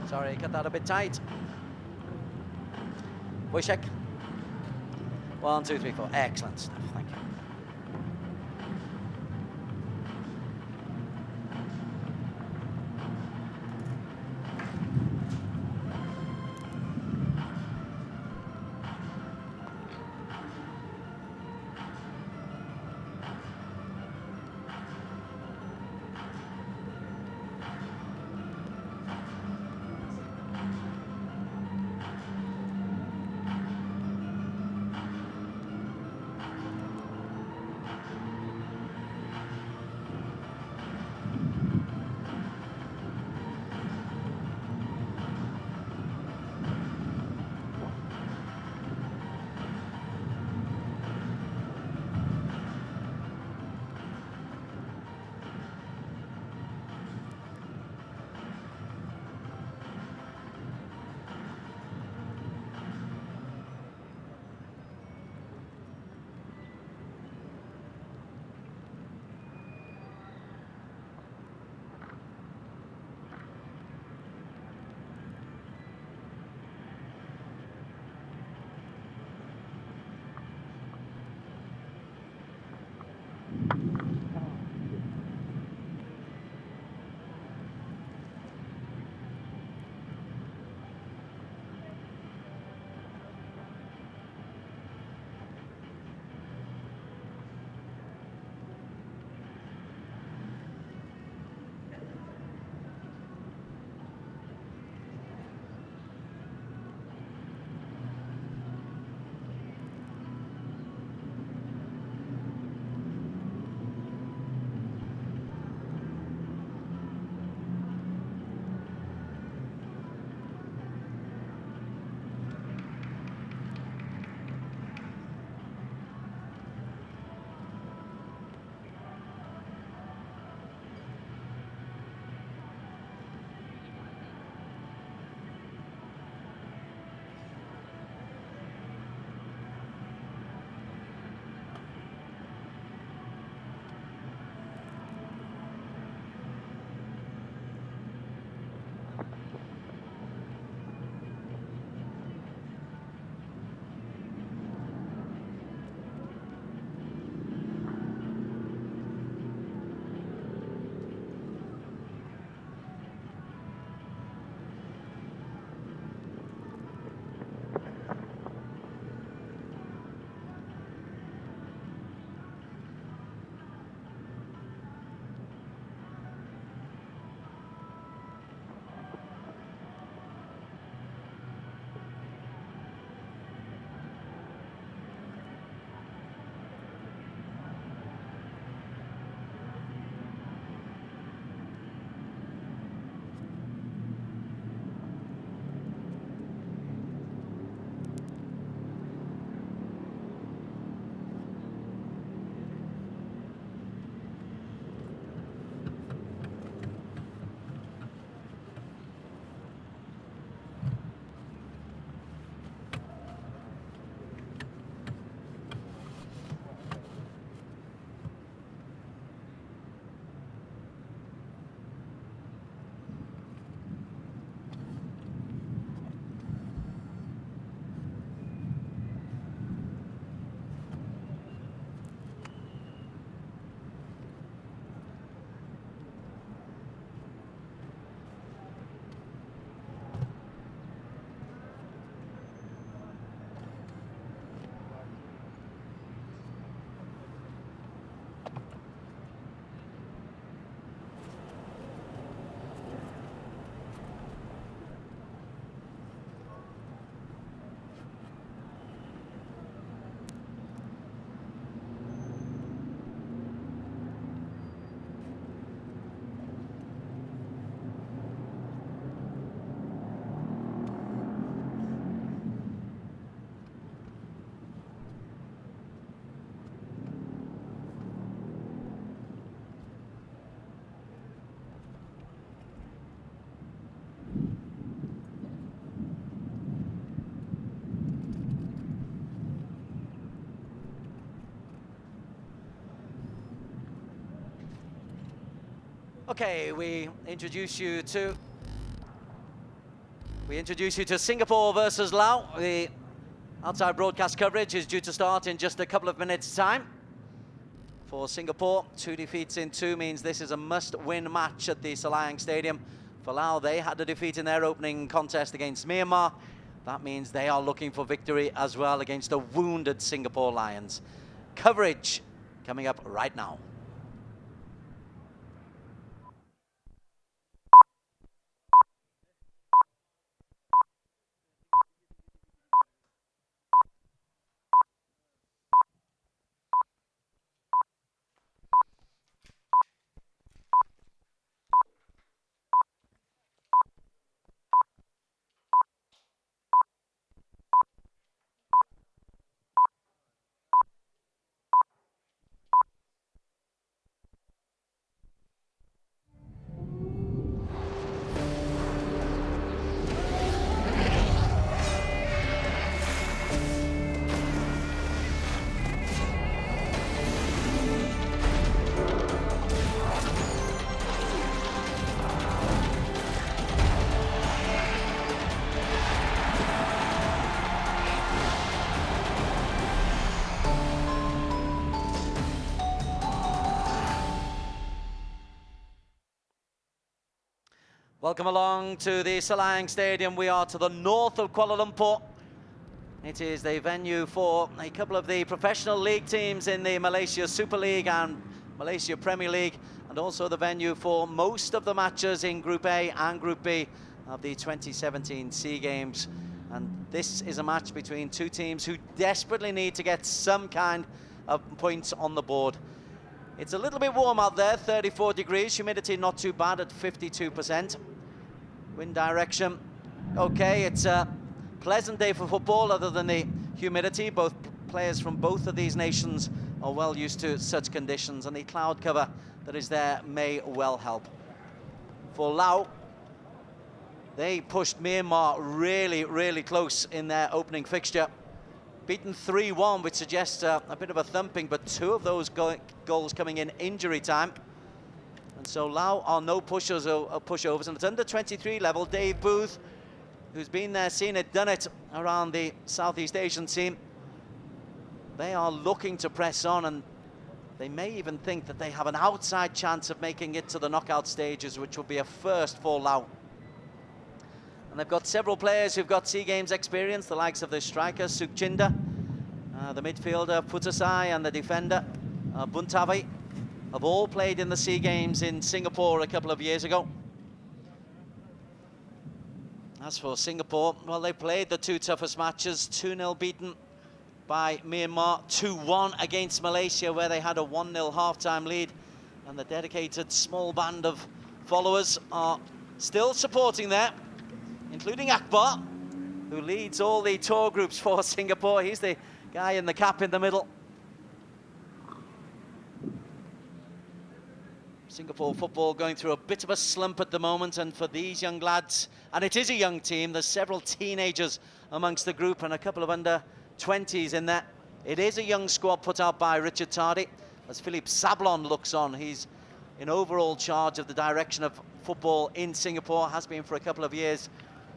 Sorry, cut that a bit tight. Wojciech. 1, 2, 3, 4. Excellent stuff. Thank you. Okay, we introduce you to We introduce you to Singapore versus Laos. The outside broadcast coverage is due to start in just a couple of minutes' time. For Singapore, 2 defeats in 2 means this is a must-win match at the Selayang Stadium. For Laos, they had a defeat in their opening contest against Myanmar. That means they are looking for victory as well against the wounded Singapore Lions. Coverage coming up right now. Welcome along to the Selayang Stadium. We are to the north of Kuala Lumpur. It is the venue for a couple of the professional league teams in the Malaysia Super League and Malaysia Premier League, and also the venue for most of the matches in Group A and Group B of the 2017 SEA Games. And this is a match between 2 teams who desperately need to get some kind of points on the board. It's a little bit warm out there, 34 degrees, humidity not too bad at 52%. Wind direction, okay, it's a pleasant day for football other than the humidity. Both players from both of these nations are well used to such conditions, and the cloud cover that is there may well help. For Laos, they pushed Myanmar really close in their opening fixture. Beaten 3-1, which suggests a bit of a thumping, but 2 of those goals coming in injury time. And so Laos are no pushers or pushovers, and it's under 23 level. Dave Booth, who's been there, seen it, done it around the Southeast Asian team. They are looking to press on, and they may even think that they have an outside chance of making it to the knockout stages, which will be a first for Laos. And they've got several players who've got SEA Games experience, the likes of the striker, Sukhchinda, the midfielder, Putasai, and the defender, Buntavi, have all played in the SEA Games in Singapore a couple of years ago. As for Singapore, well, they played the 2 toughest matches, 2-0 beaten by Myanmar, 2-1 against Malaysia, where they had a 1-0 half-time lead, and the dedicated small band of followers are still supporting there, including Akbar, who leads all the tour groups for Singapore. He's the guy in the cap in the middle. Singapore football going through a bit of a slump at the moment, and for these young lads, and it is a young team, there's several teenagers amongst the group and a couple of under-20s in there. It is a young squad put out by Richard Tardy, as Philippe Sablon looks on. He's in overall charge of the direction of football in Singapore, has been for a couple of years.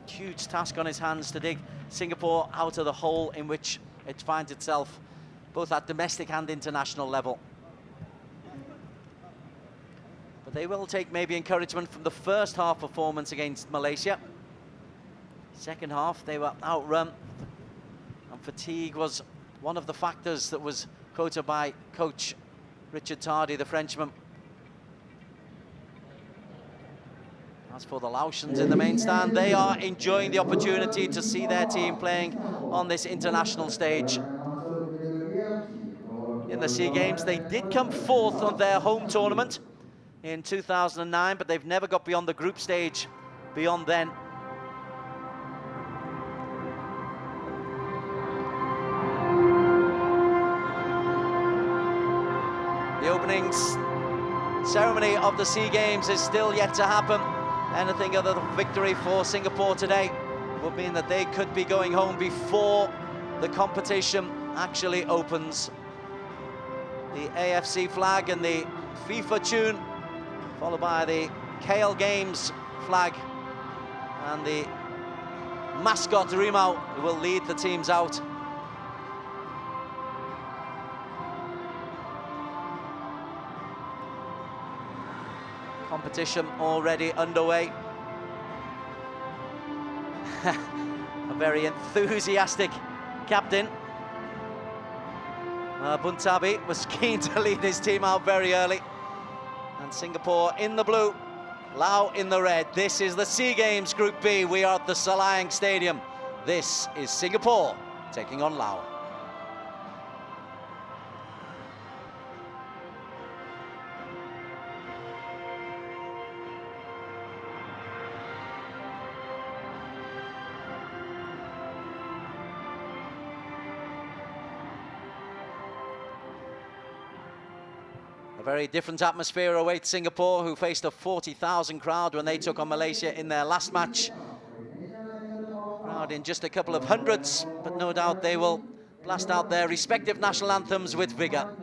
Huge task on his hands to dig Singapore out of the hole in which it finds itself, both at domestic and international level. But they will take maybe encouragement from the first half performance against Malaysia. Second half, they were outrun, and fatigue was one of the factors that was quoted by coach Richard Tardy, the Frenchman. As for the Laotians in the main stand, they are enjoying the opportunity to see their team playing on this international stage. In the SEA Games, they did come 4th on their home tournament in 2009, but they've never got beyond the group stage beyond then. The opening ceremony of the SEA Games is still yet to happen. Anything other than victory for Singapore today would mean that they could be going home before the competition actually opens. The AFC flag and the FIFA tune, followed by the KL Games flag and the mascot Rimau, who will lead the teams out. Competition already underway. A very enthusiastic captain. Buntabi was keen to lead his team out very early. And Singapore in the blue, Lao in the red. This is the SEA Games Group B. We are at the Selayang Stadium. This is Singapore taking on Lao. A very different atmosphere awaits Singapore, who faced a 40,000 crowd when they took on Malaysia in their last match. Crowd in just a couple of hundreds, but no doubt they will blast out their respective national anthems with vigour.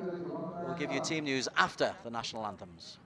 We'll give you team news after the national anthems.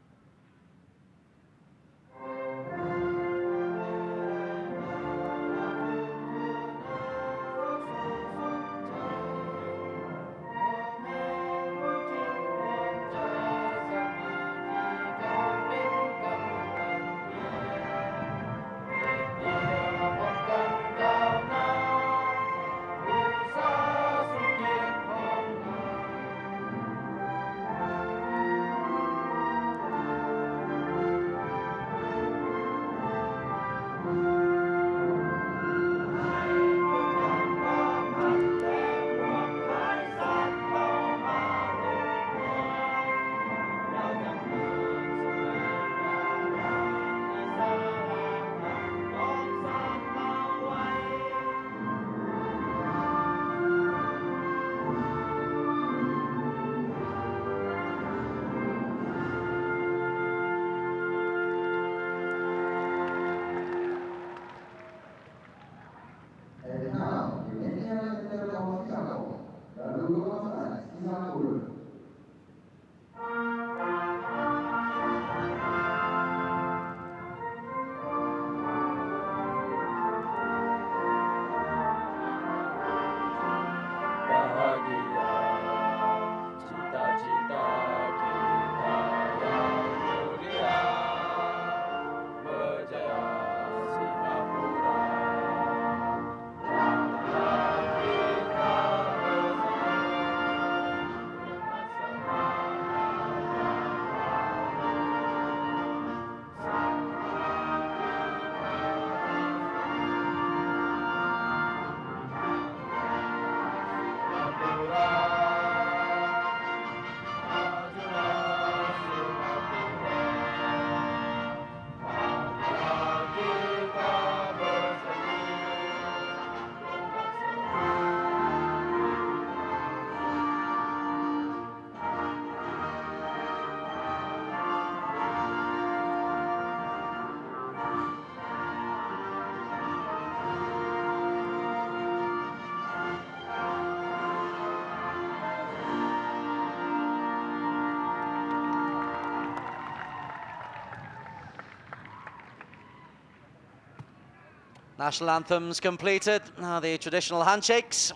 National anthems completed. Now the traditional handshakes.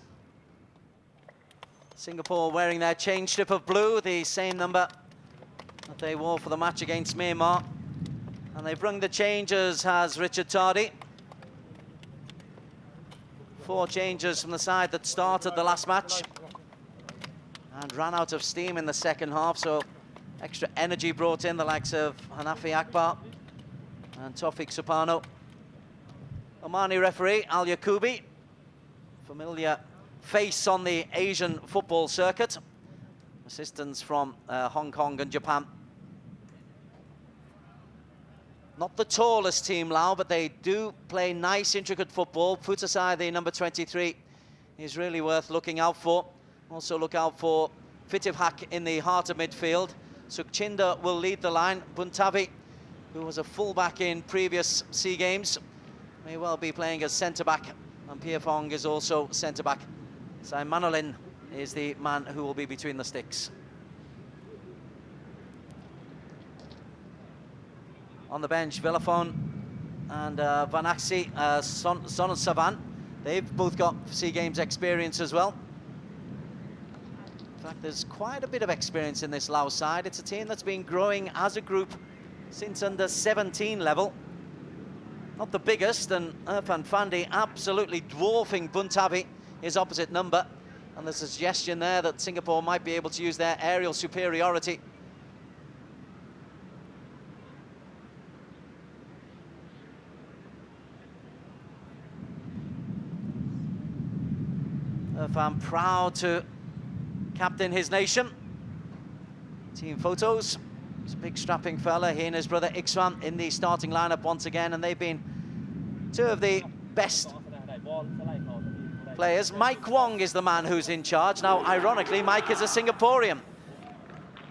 Singapore wearing their change strip of blue, the same number that they wore for the match against Myanmar. And they've rung the changes, has Richard Tardy. 4 changes from the side that started the last match and ran out of steam in the second half, so extra energy brought in, the likes of Hanafi Akbar and Tawfiq Supano. Omani referee Al Yakubi, familiar face on the Asian football circuit. Assistants from Hong Kong and Japan. Not the tallest team, Lao, but they do play nice, intricate football. Put aside the number 23 is really worth looking out for. Also look out for Fitiv Haq in the heart of midfield. Sukhchinder will lead the line. Buntabi, who was a fullback in previous SEA Games, may well be playing as centre-back. And Pierre Fong is also centre-back. Sai Manolin is the man who will be between the sticks. On the bench, Villafone and Van Axie, Son Savan. They've both got SEA Games experience as well. In fact, there's quite a bit of experience in this Laos side. It's a team that's been growing as a group since under 17 level. Not the biggest, and Irfan Fandi absolutely dwarfing Buntabi, his opposite number. And there's a suggestion there that Singapore might be able to use their aerial superiority. Irfan proud to captain his nation. Team photos. He's a big strapping fella. He and his brother Ikswan in the starting lineup once again, and they've been two of the best players. Mike Wong is the man who's in charge. Now, ironically, Mike is a Singaporean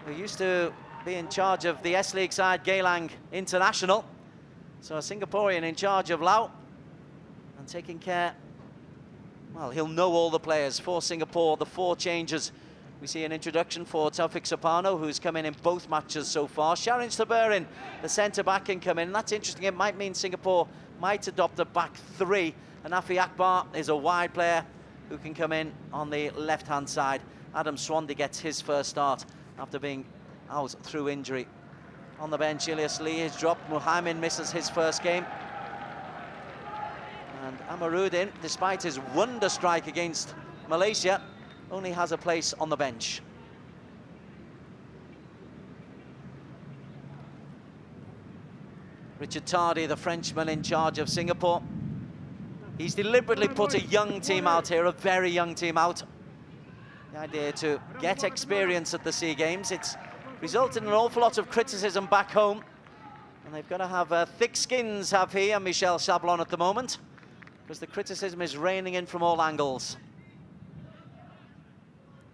who used to be in charge of the S-League side, Geylang International. So a Singaporean in charge of LAO and taking care. Well, he'll know all the players for Singapore, the 4 changes. We see an introduction for Taufik Supano, who's come in both matches so far. Sharin Saberin, the centre-back, can come in. And that's interesting. It might mean Singapore might adopt a back 3. And Afi Akbar is a wide player who can come in on the left-hand side. Adam Swandi gets his first start after being out through injury. On the bench, Ilyas Lee is dropped. Muhaimin misses his first game. And Amarudin, despite his wonder strike against Malaysia, only has a place on the bench. Richard Tardy, the Frenchman in charge of Singapore. He's deliberately put a young team out here, a very young team out. The idea to get experience at the SEA Games. It's resulted in an awful lot of criticism back home. And they've got to have thick skins, have he and Michel Sablon at the moment, because the criticism is raining in from all angles.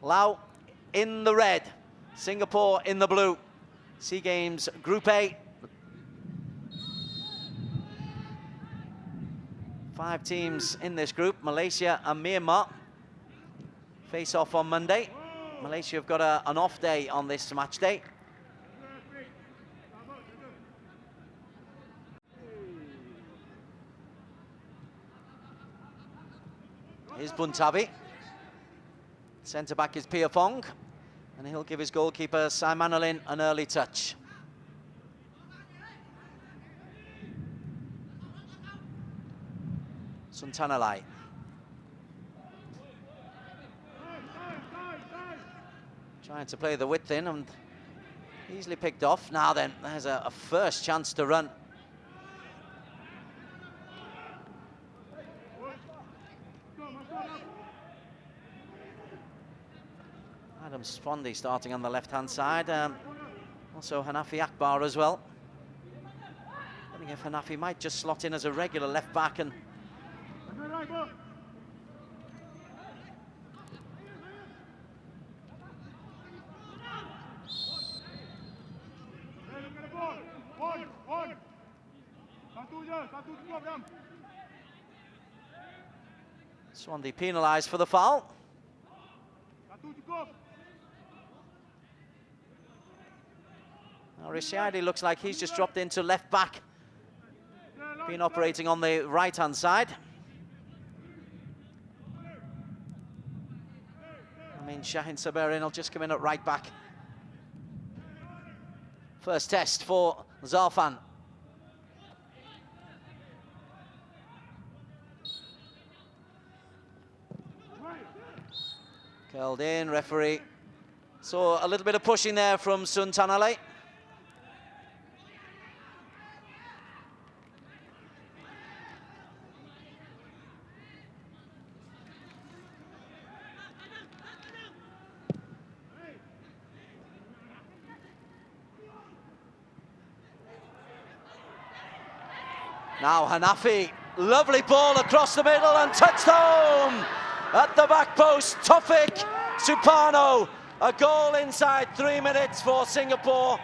LAO in the red, Singapore in the blue. SEA Games Group A. 5 teams in this group, Malaysia and Myanmar. Face off on Monday. Malaysia have got an off day on this match day. Here's Buntabi. Centre-back is Pia Fong, and he'll give his goalkeeper, Saimanulin, an early touch. Suntanalai. Trying to play the width in and easily picked off. Now then, there's a first chance to run. Adam Spondy starting on the left-hand side. Also Hanafi Akbar as well. I think if Hanafi might just slot in as a regular left-back and... Swansea penalised for the foul. Now Rishiadi looks like he's just dropped into left back. Been operating on the right-hand side. I mean, Shahin Saberin will just come in at right back. First test for Zalfan. Curled in, referee. Saw a little bit of pushing there from Sun Tanale. Now Hanafi, lovely ball across the middle and touched home at the back post. Taufik Supano, a goal inside 3 minutes for Singapore.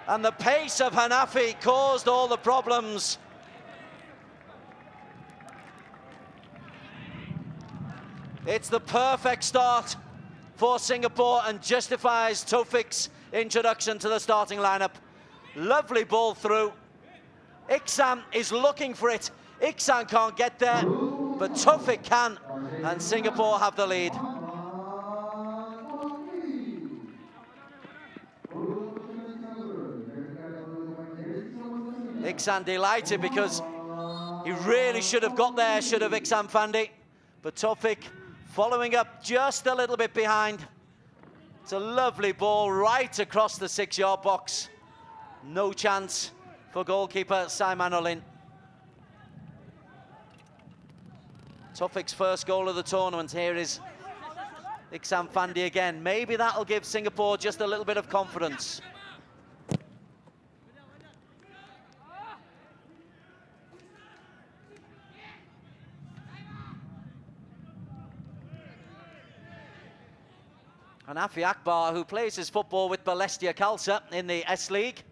And the pace of Hanafi caused all the problems. It's the perfect start for Singapore and justifies Taufik's introduction to the starting lineup. Lovely ball through. Iksam is looking for it. Iksan can't get there, but Taufik can, and Singapore have the lead. Iksan delighted because he really should have got there, should have Iksan Fandi. But Taufik following up just a little bit behind. It's a lovely ball right across the 6-yard box. No chance for goalkeeper Simon Olin. Taufik's first goal of the tournament. Here is Iksan Fandi again. Maybe that'll give Singapore just a little bit of confidence. Hanafi Akbar, who plays his football with Balestia Khalsa in the S-League.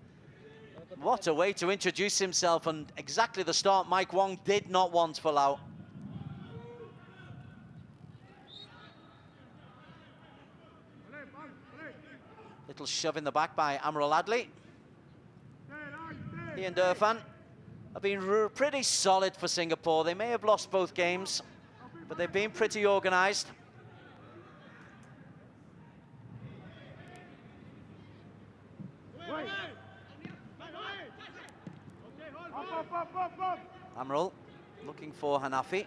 What a way to introduce himself, and exactly the start Mike Wong did not want for LAO. Little shove in the back by Amrul Adli. He and Irfan have been pretty solid for Singapore. They may have lost both games, but they've been pretty organised. Amrul looking for Hanafi.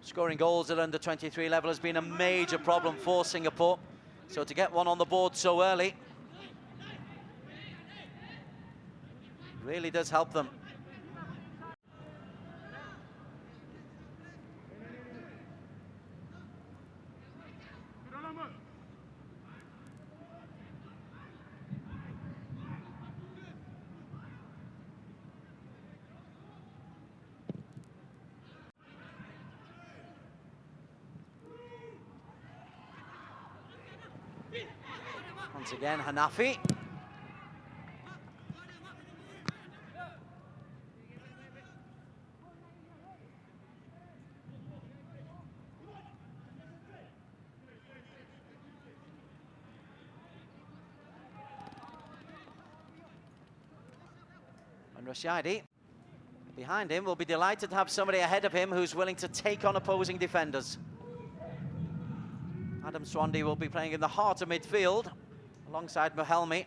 Scoring goals at under 23 level has been a major problem for Singapore. So to get one on the board so early really does help them. Once again, Hanafi. And Rashidi, behind him, will be delighted to have somebody ahead of him who's willing to take on opposing defenders. Adam Swandi will be playing in the heart of midfield alongside Mohelmi,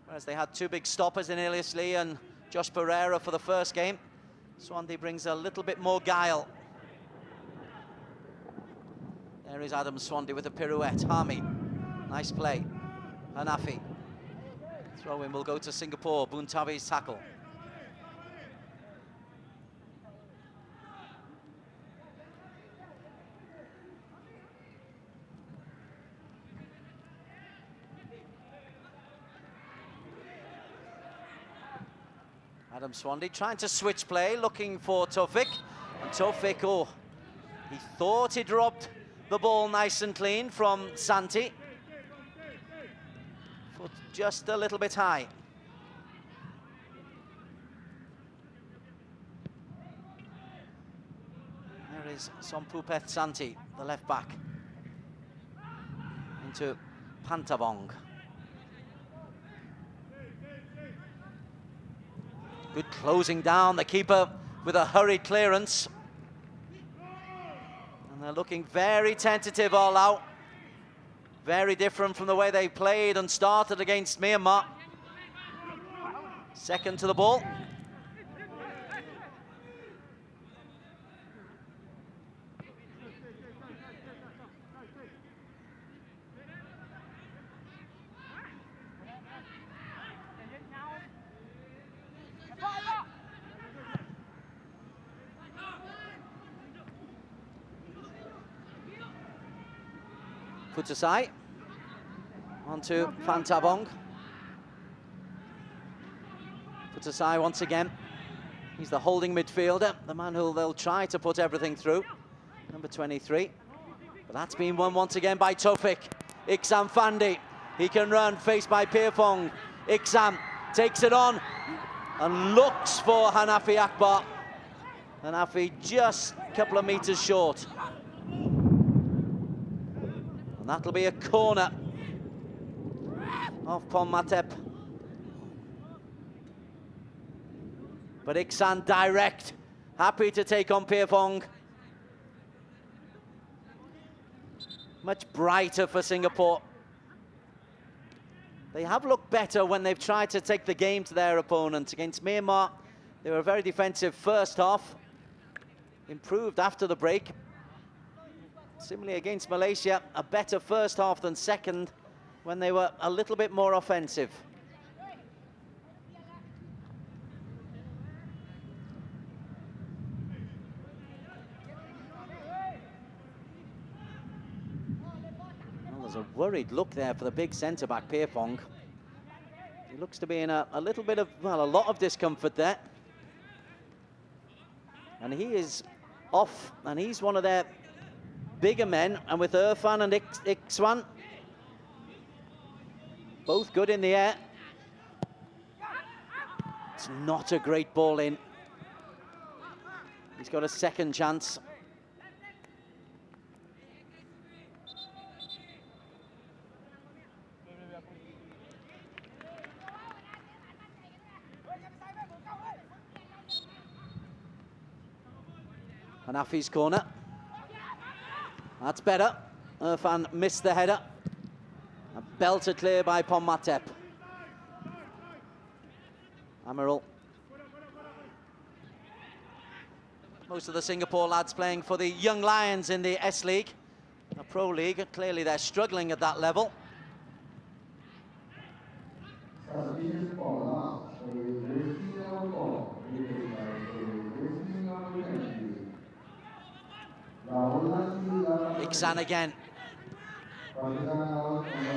whereas they had two big stoppers in Elias Lee and Josh Pereira for the first game. Swandi brings a little bit more guile. There is Adam Swandi with a pirouette. Hami, nice play. Hanafi. Throw-in will go to Singapore. Buntavi's tackle. Adam Swandi trying to switch play, looking for Taufik. And Taufik, oh, he thought he'd robbed the ball nice and clean from Santi. Foot just a little bit high. There is Sompupeth Santi, the left back. Into Pantavong. Good closing down, the keeper with a hurried clearance. And they're looking very tentative all out. Very different from the way they played and started against Myanmar. Second to the ball. Putusai onto Pantavong. Putusai once again. He's the holding midfielder, the man who they'll try to put everything through. Number 23. But that's been won once again by Taufik. Iksan Fandi. He can run, faced by Pierpong. Iksan takes it on and looks for Hanafi Akbar. Hanafi just a couple of meters short. That'll be a corner. of Matep. But Iksan direct, happy to take on Pierpong. Much brighter for Singapore. They have looked better when they've tried to take the game to their opponent. Against Myanmar, they were a very defensive first half. Improved after the break. Similarly against Malaysia, a better first half than second when they were a little bit more offensive. Well, there's a worried look there for the big centre-back, Pierpong. He looks to be in a little bit of, well, a lot of discomfort there. And he is off, and he's one of their bigger men, and with Irfan and Ikswan, both good in the air. It's not a great ball in. He's got a second chance. Hanafi's corner. That's better. Irfan missed the header. A belter clear by Matep. Amirul. Most of the Singapore lads playing for the Young Lions in the S League, a pro league. Clearly they're struggling at that level. Iksan again.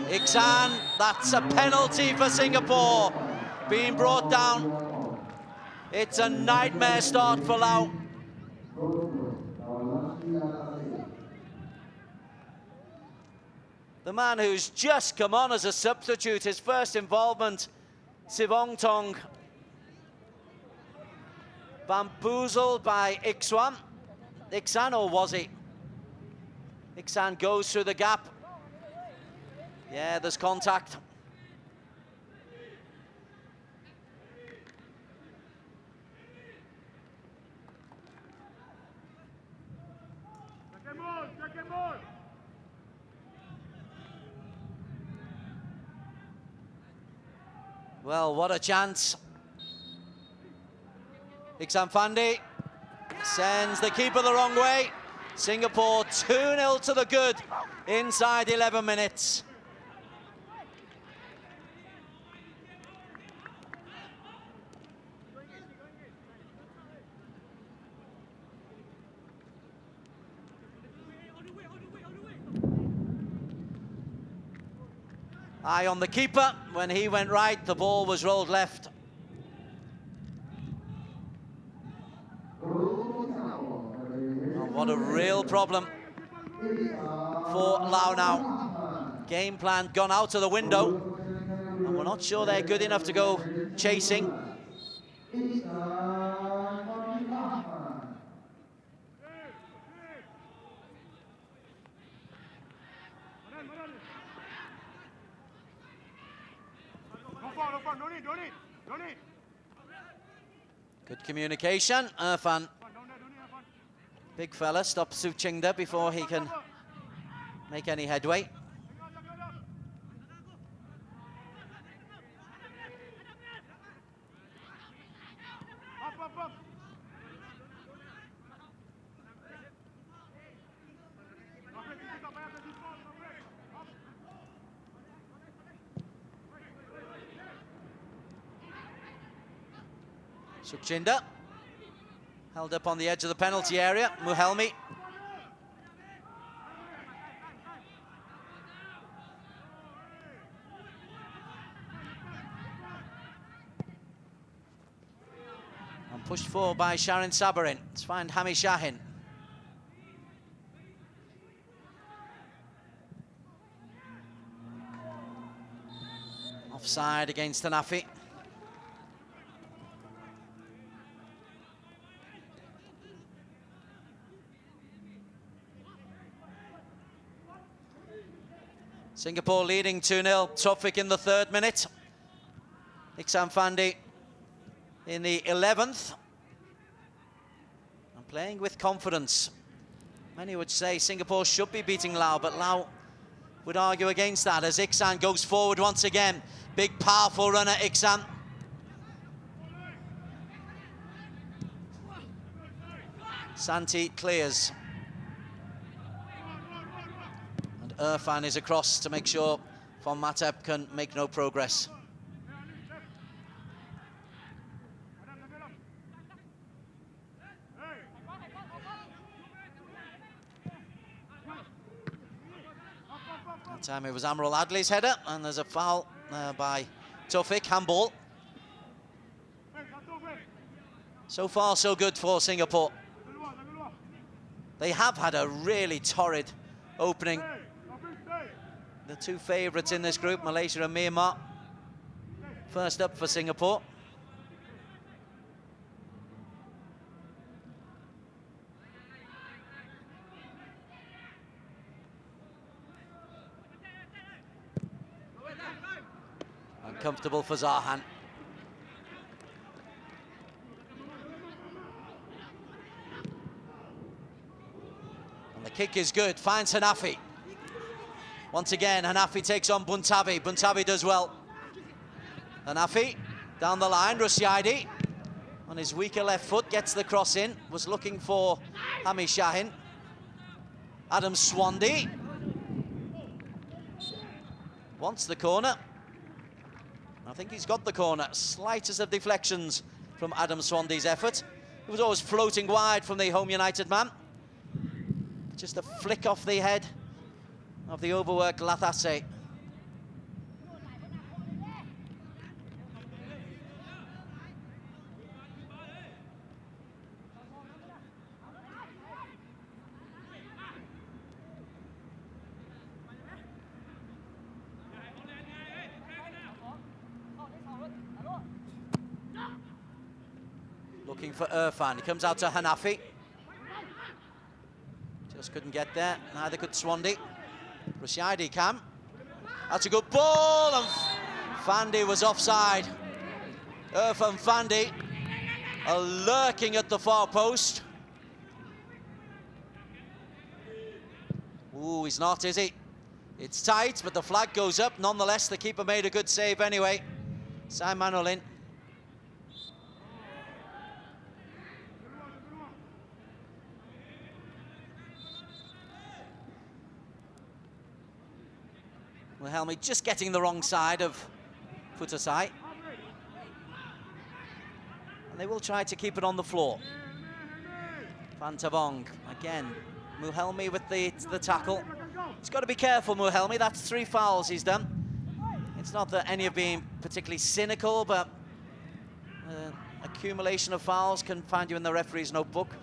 Iksan, that's a penalty for Singapore. Being brought down. It's a nightmare start for LAO. The man who's just come on as a substitute, his first involvement, Sivong Tong. Bamboozled by Iksan, or was he? Iksan goes through the gap. Yeah, there's contact. Well, what a chance. Iksan Fandi sends the keeper the wrong way. Singapore 2-0 to the good inside 11 minutes. Eye on the keeper. When he went right, the ball was rolled left. What a real problem for LAO now. Game plan gone out of the window, and we're not sure they're good enough to go chasing. Good communication. Irfan, big fella, stops Suchingda before he can make any headway. Suchinda held up on the edge of the penalty area. Muhelmi. And pushed forward by Sharin Sabarin. Let's find Hami Shahin. Offside against Hanafi. Singapore leading 2-0. Taufik in the 3rd minute. Iksan Fandi in the 11th. And playing with confidence. Many would say Singapore should be beating Laos, but Laos would argue against that as Iksan goes forward once again. Big, powerful runner, Iksan. Santi clears. And Irfan is across to make sure Von Matep can make no progress. That time it was Amrul Adli's header, and there's a foul by Taufik, handball. So far, so good for Singapore. They have had a really torrid opening. The two favourites in this group, Malaysia and Myanmar. First up for Singapore. Uncomfortable for Zahan. And the kick is good, finds Hanafi. Once again, Hanafi takes on Buntabi. Buntabi does well. Hanafi, down the line, Rusyaidi. On his weaker left foot, gets the cross in. Was looking for Hami Shahin. Adam Swandi. Wants the corner. I think he's got the corner. Slightest of deflections from Adam Swandi's effort. He was always floating wide from the home United man. Just a flick off the head of the overworked Lathase. Looking for Irfan. He comes out to Hanafi. Just couldn't get there. Neither could Swandi. Rusyaidi can. That's a good ball, and Fandi was offside. Irfan Fandi are lurking at the far post. Ooh, he's not, is he? It's tight, but the flag goes up. Nonetheless, the keeper made a good save anyway. Sai Manolin. Helmi just getting the wrong side of Futasai. And they will try to keep it on the floor. Fantavong, again, Muhelmi with the tackle. He's got to be careful, Muhelmi. That's 3 fouls he's done. It's not that any have been particularly cynical, but accumulation of fouls can find you in the referee's notebook.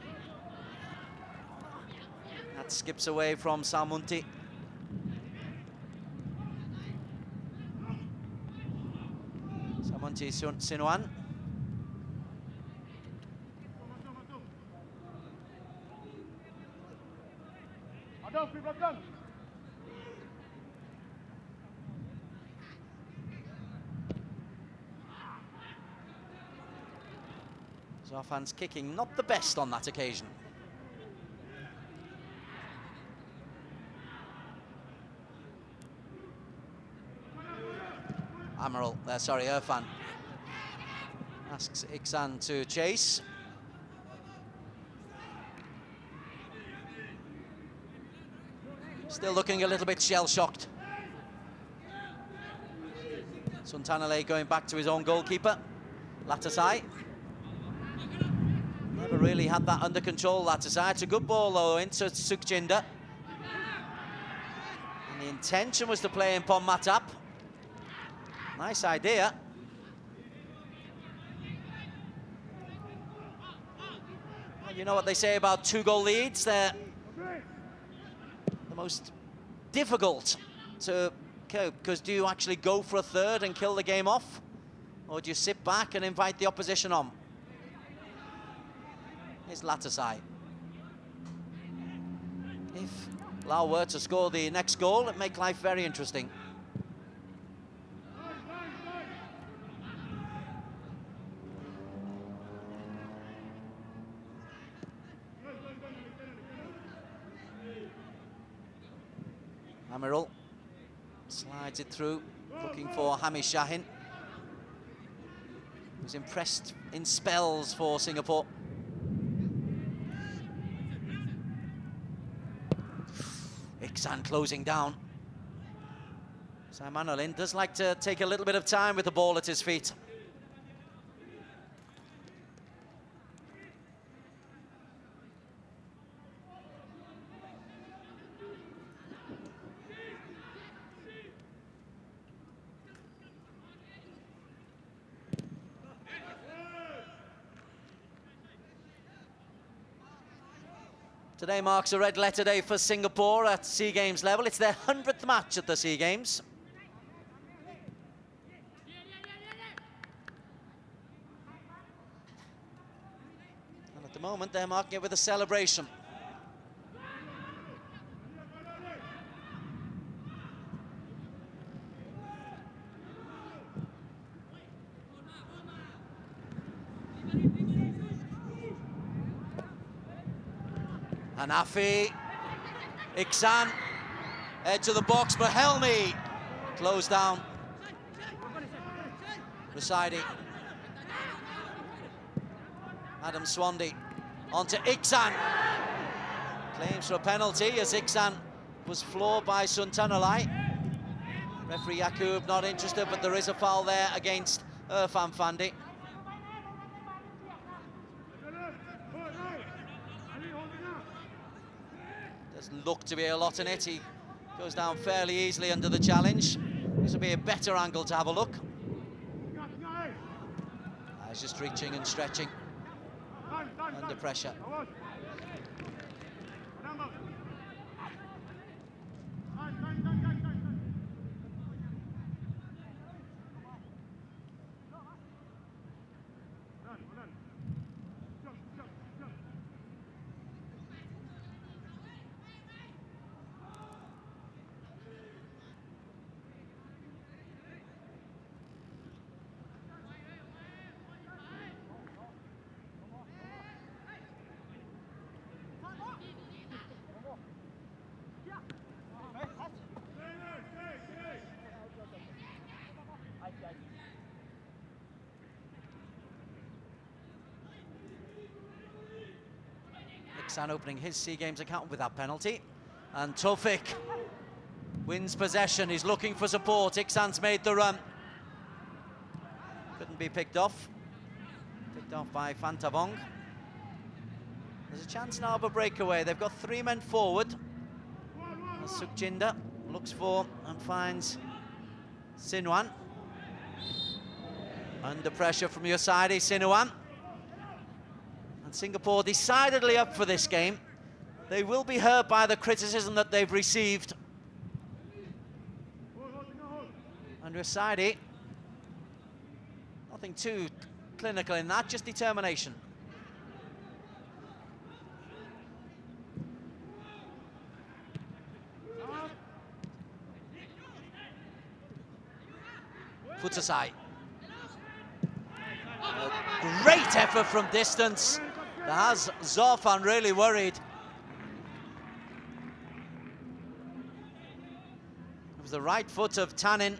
That skips away from Salmunti. Salmunti Sinuan. Zafan's kicking not the best on that occasion. Irfan asks Iksan to chase. Still looking a little bit shell-shocked. Suntanale going back to his own goalkeeper, Latasai. Never really had that under control, Latasai. It's a good ball though into Sukhjinder. And the intention was to play in Pon Matap. Nice idea. Well, you know what they say about 2-goal leads? They're the most difficult to cope, because do you actually go for a third and kill the game off? Or do you sit back and invite the opposition on? Here's Latasai. If Lao were to score the next goal, it'd make life very interesting. Amirul slides it through, looking for Hamish Shahin, who's impressed in spells for Singapore. Iksan closing down. Simon Olin does like to take a little bit of time with the ball at his feet. Today marks a red letter day for Singapore at SEA Games level. It's their 100th match at the SEA Games. And at the moment, they're marking it with a celebration. Hanafi, Iksan, edge of the box, Mahelmi, closed down. Residy, Adam Swandy, onto Iksan. Claims for a penalty as Iksan was floored by Suntanalai. Referee Yaqub not interested, but there is a foul there against Irfan Fandi. Doesn't look to be a lot in it. He goes down fairly easily under the challenge. This will be a better angle to have a look. He's just reaching and stretching under pressure. Iksan opening his SEA Games account with that penalty. And Tawfik wins possession. He's looking for support. Iksan's made the run. Couldn't be picked off. Picked off by Fantavong. There's a chance now of a breakaway. They've got 3 men forward. Sukhjinder looks for and finds Sinuan. Under pressure from Yoside, Sinuan. And Singapore decidedly up for this game. They will be hurt by the criticism that they've received. And Yoside, nothing too clinical in that, just determination. Futsasai. A great effort from distance. That has Zorfan really worried. It was the right foot of Tanin.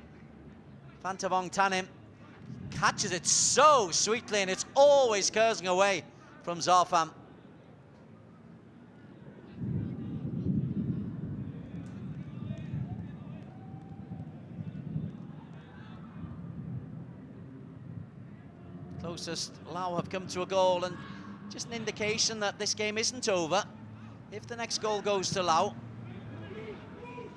Fantavong Tanin catches it so sweetly, and it's always cursing away from Zorfan. Closest LAO have come to a goal, and just an indication that this game isn't over. If the next goal goes to LAO,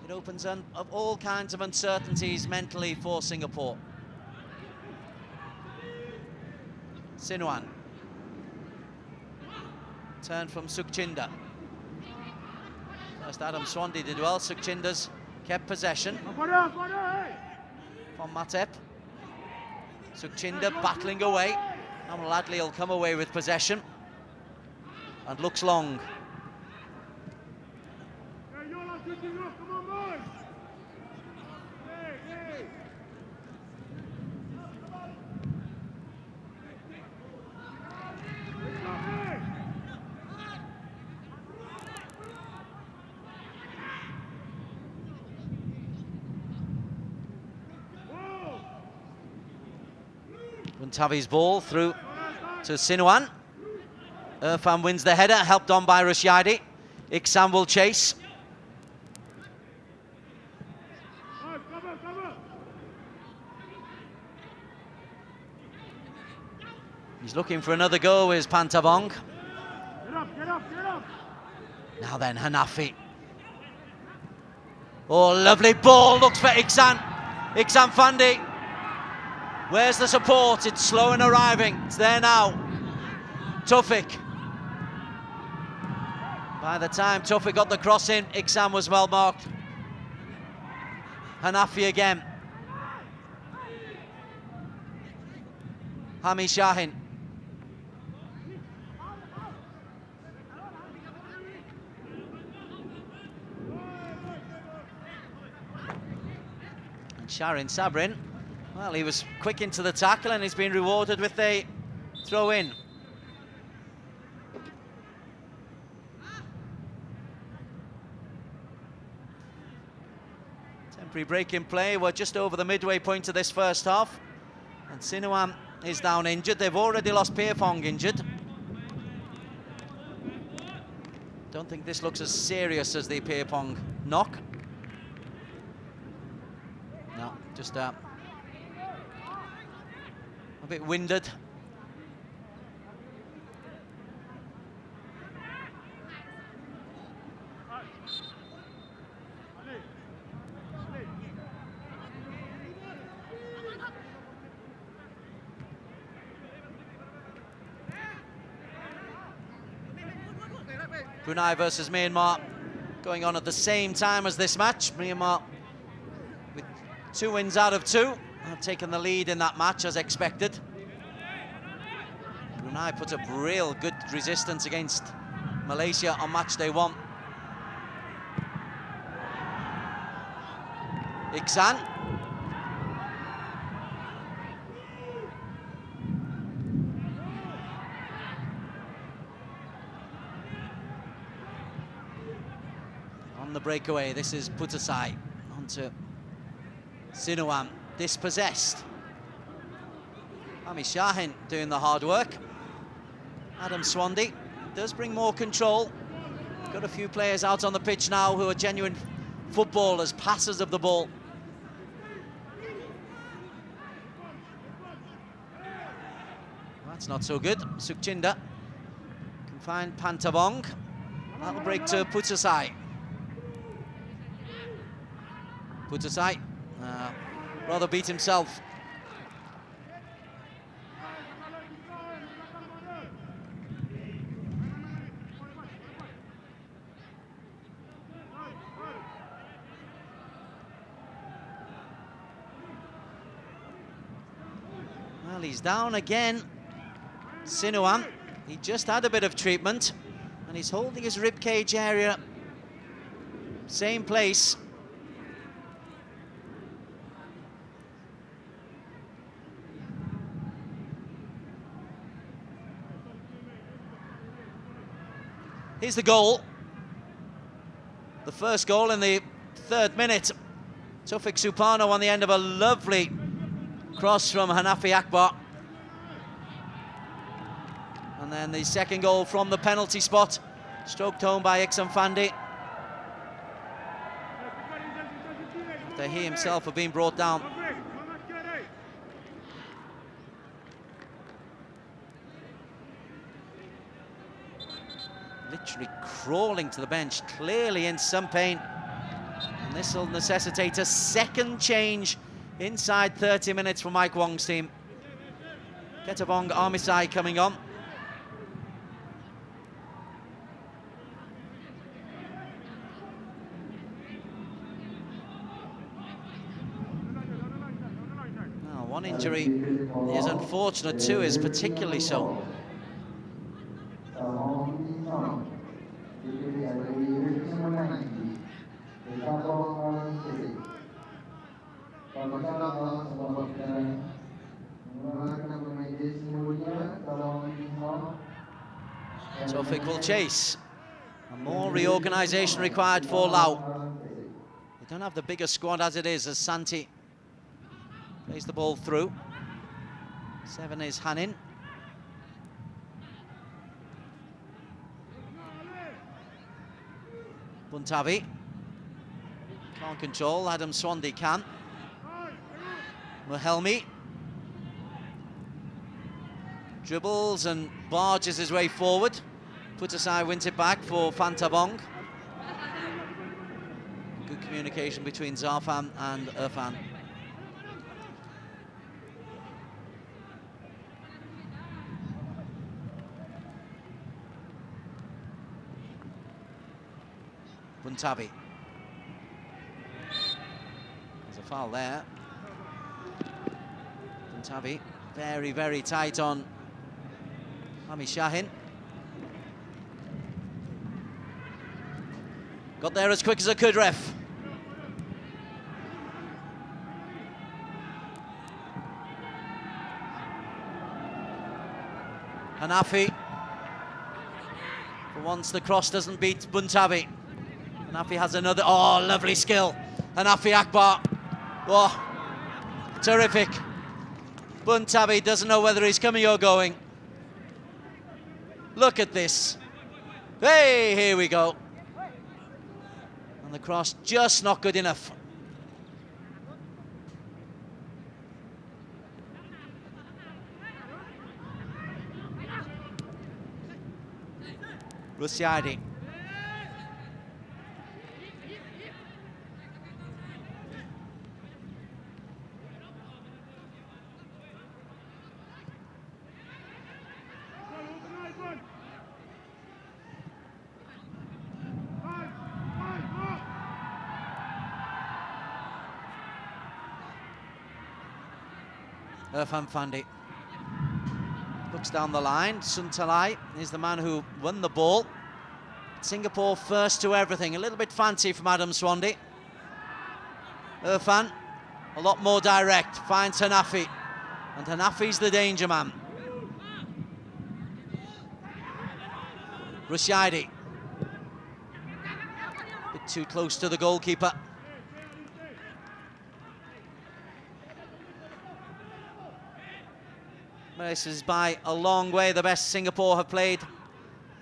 it opens up all kinds of uncertainties mentally for Singapore. Sinuan. Turn from Sukhjinder. First Adam Swandy did well. Sukhjinder's kept possession from Matep. Sukhjinder battling away. Amal Ladley will come away with possession and looks long. Tavi's ball through to Sinuan. Irfan wins the header, helped on by Rushyadi. Iksan will chase. He's looking for another go, is Pantabong. Get up. Now then, Hanafi. Oh, lovely ball, looks for Iksan. Iksan Fandi. Where's the support? It's slow in arriving. It's there now. Tufik. By the time Tufik got the cross in, Iksan was well marked. Hanafi again. Hami Shahin. And Sharin Sabrin. Well, he was quick into the tackle and he's been rewarded with a throw-in. Temporary break in play. We're just over the midway point of this first half. And Sinuan is down injured. They've already lost Pierpong injured. Don't think this looks as serious as the Pierpong knock. No, just a bit winded. Brunei versus Myanmar going on at the same time as this match. Myanmar with 2 wins out of 2 have taken the lead in that match as expected. Brunei put up real good resistance against Malaysia on match day 1. Iksan. On the breakaway, this is Putasai onto Sinuan, dispossessed. Hami Shahin doing the hard work. Adam Swandi does bring more control. Got a few players out on the pitch now who are genuine footballers, passers of the ball. That's not so good. Sukhchinda can find Pantabong. That'll break to Putasai. Putasai rather beat himself. Well, he's down again. Sinuan, he just had a bit of treatment and he's holding his ribcage area. Same place. Here's the goal. The first goal in the 3rd minute. Tufik Supano on the end of a lovely cross from Hanafi Akbar. And then the second goal from the penalty spot, stroked home by Iksan Fandi. After he himself had been brought down. Literally crawling to the bench, clearly in some pain. And this will necessitate a second change inside 30 minutes for Mike Wong's team. Ketavong Armisai coming on. Now, one injury is unfortunate, two is particularly so. Tofik will chase. And more reorganisation required for Lao. They don't have the biggest squad as it is, as Santi plays the ball through. 7 is Hanin. Buntavi can't control, Adam Swandi can. Muhelmi dribbles and barges his way forward. Put aside, wins it back for Fantabong. Good communication between Zarfan and Irfan. Buntavi. There's a foul there. Buntavi very, very tight on Hami Shahin. Got there as quick as I could, ref. Hanafi. For once the cross doesn't beat Buntavi. Hanafi has another, oh, lovely skill. Hanafi Akbar, oh, terrific. Buntavi doesn't know whether he's coming or going. Look at this. Hey, here we go. And the cross just not good enough. Rusiadi. Irfan Fandi looks down the line. Suntalai is the man who won the ball. Singapore first to everything. A little bit fancy from Adam Swandi. Irfan, a lot more direct, finds Hanafi. And Hanafi's the danger man. Rushaidi. A bit too close to the goalkeeper. This is by a long way the best Singapore have played.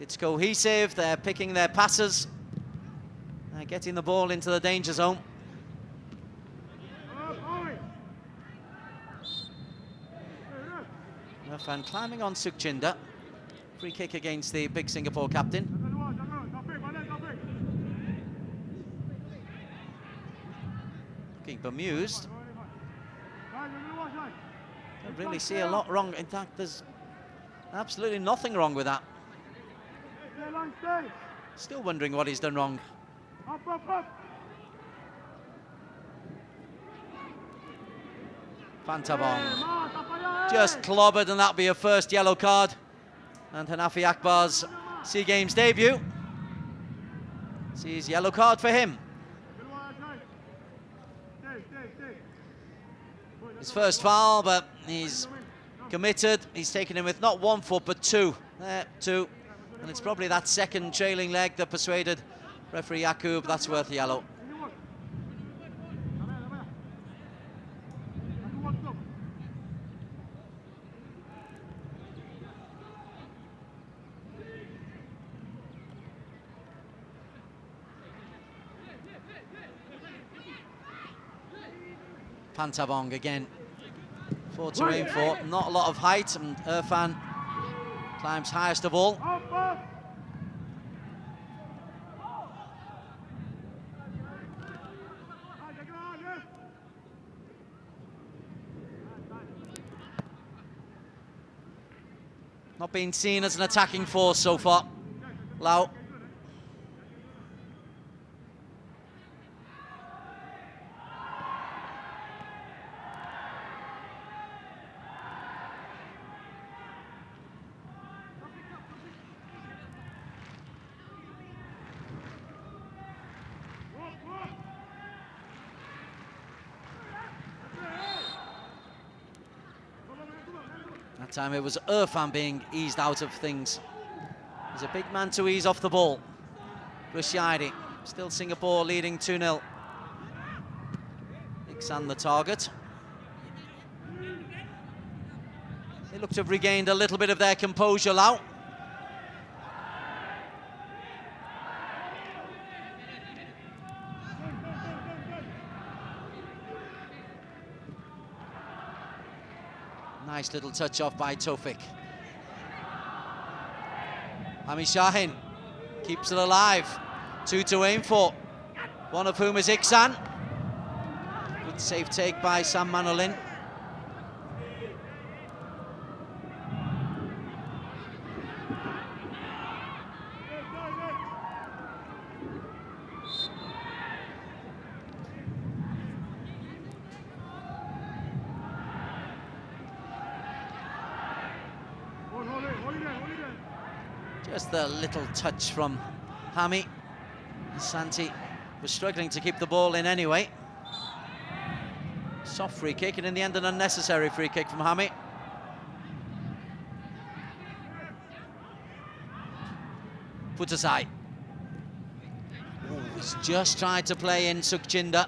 It's cohesive, they're picking their passes. They're getting the ball into the danger zone. Irfan climbing on Sukhchinder. Free kick against the big Singapore captain. Looking bemused. Don't really see a lot wrong. In fact, there's absolutely nothing wrong with that. Still wondering what he's done wrong. Fantabong just clobbered, and that'll be a first yellow card. And Hanafi Akbar's SEA Games debut sees yellow card for him. His first foul, but he's committed. He's taken him with not 1 foot, but 2. There, 2. And it's probably that second trailing leg that persuaded referee Yaqub. That's worth yellow. Fantabong again. 4 to aim for. Not a lot of height, and Irfan climbs highest of all. Not being seen as an attacking force so far. Lao. That time it was Irfan being eased out of things. He's a big man to ease off the ball. Rushaidi, still Singapore leading 2-0. Iksan the target. They look to have regained a little bit of their composure, Lao. Nice little touch off by Tofik. Hami Shahin keeps it alive. 2 to aim for, one of whom is Iksan. Good safe take by Sam Manolin. Just a little touch from Hami. Santi was struggling to keep the ball in anyway. Soft free kick, and in the end an unnecessary free kick from Hami. Putasai. He's just tried to play in Sukhchinder.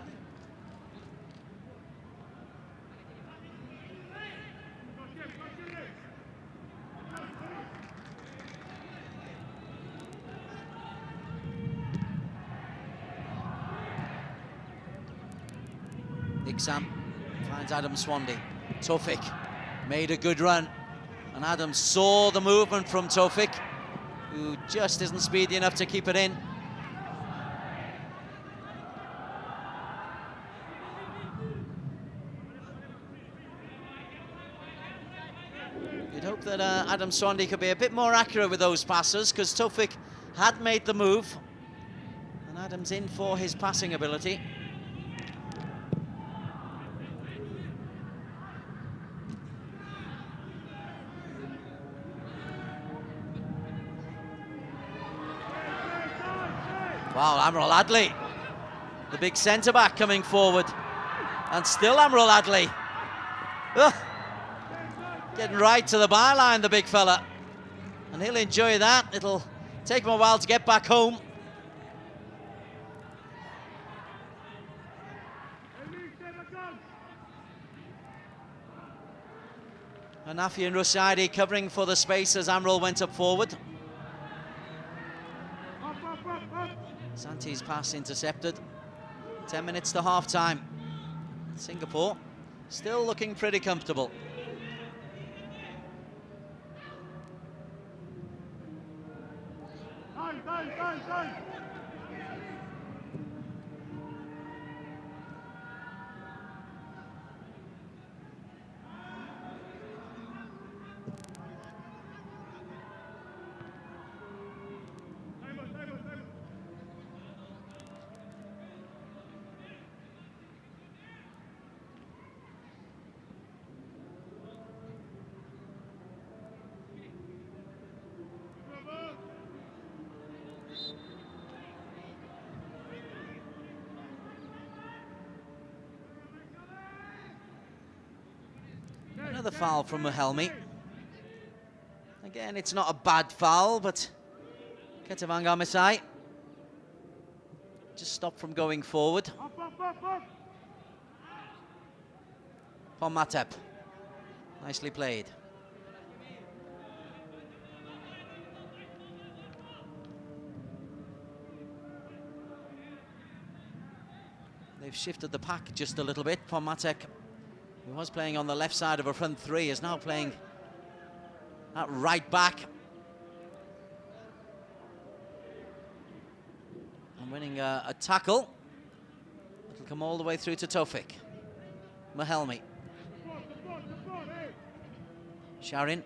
Iksan finds Adam Swandi. Tofik made a good run, and Adam saw the movement from Tofik, who just isn't speedy enough to keep it in. You'd hope that Adam Swandi could be a bit more accurate with those passes, because Tofik had made the move, and Adam's in for his passing ability. Wow, Amrul Adli, the big centre-back coming forward. And still Amrul Adli. Ugh. Getting right to the byline, the big fella. And he'll enjoy that. It'll take him a while to get back home. Hanafi and Rushaidi covering for the space as Amrul went up forward. Santi's pass intercepted. 10 minutes to half-time. Singapore still looking pretty comfortable. Another foul from Muhelmi. Again, it's not a bad foul, but Ketavanga Misai just stopped from going forward. Pomatep, nicely played. They've shifted the pack just a little bit. Pomatek, who was playing on the left side of a front three, is now playing at right back. And winning a tackle. It'll come all the way through to Tofik. Muhelmi. Sharin.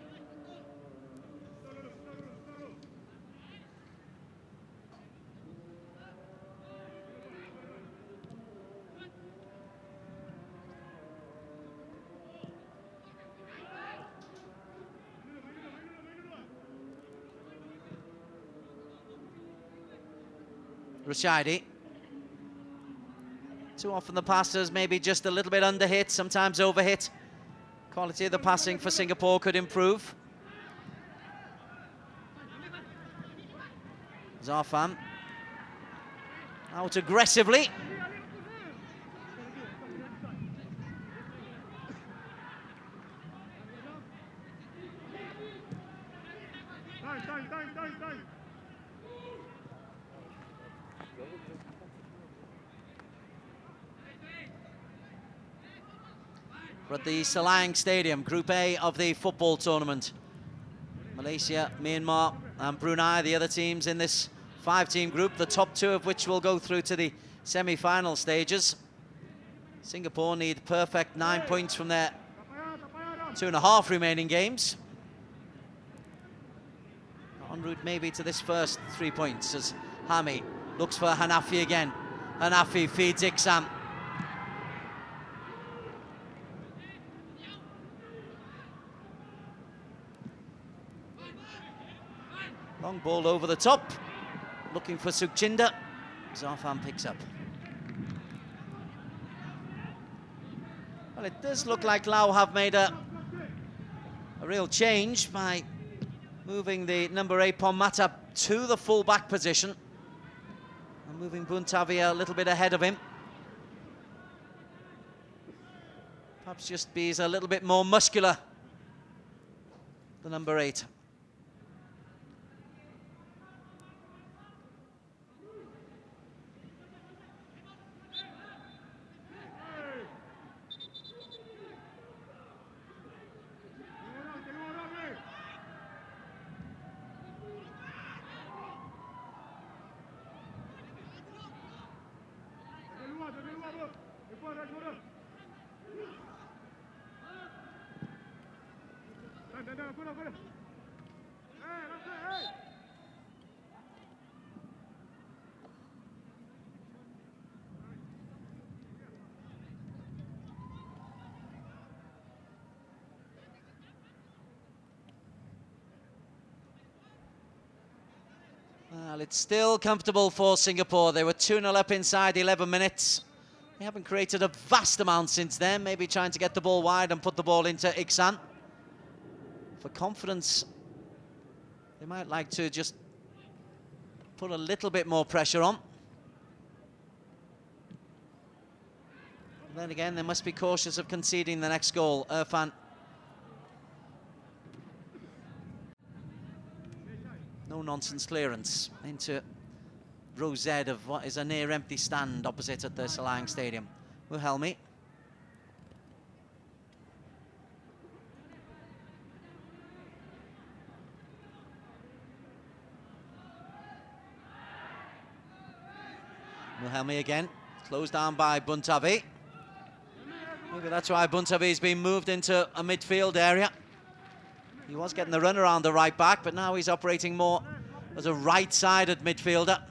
Rushaidi. Too often the passes maybe just a little bit under hit, sometimes over hit. Quality of the passing for Singapore could improve. Zarfan out aggressively. Time. We're at the Selayang Stadium, Group A of the football tournament. Malaysia, Myanmar and Brunei, the other teams in this 5-team group, the top 2 of which will go through to the semi-final stages. Singapore need perfect 9 points from their 2.5 remaining games. En route maybe to this first 3 points as Hami looks for Hanafi again. Hanafi feeds Iksan. Long ball over the top, looking for Sukhchinder. Zarfan picks up. Well, it does look like Lao have made a real change by moving the number 8 Ponmata to the full-back position and moving Buntavi a little bit ahead of him. Perhaps just be a little bit more muscular, the number 8. Well, it's still comfortable for Singapore. They were 2-0 up inside 11 minutes. They haven't created a vast amount since then, maybe trying to get the ball wide and put the ball into Iksan. For confidence, they might like to just put a little bit more pressure on. Then again, they must be cautious of conceding the next goal. Irfan. No-nonsense clearance into row Z of what is a near-empty stand opposite at the Selayang Stadium. Muhelmi. Muhelmi again, closed down by Buntavi. Maybe that's why Buntavi's been moved into a midfield area. He was getting the run around the right back, but now he's operating more as a right-sided midfielder.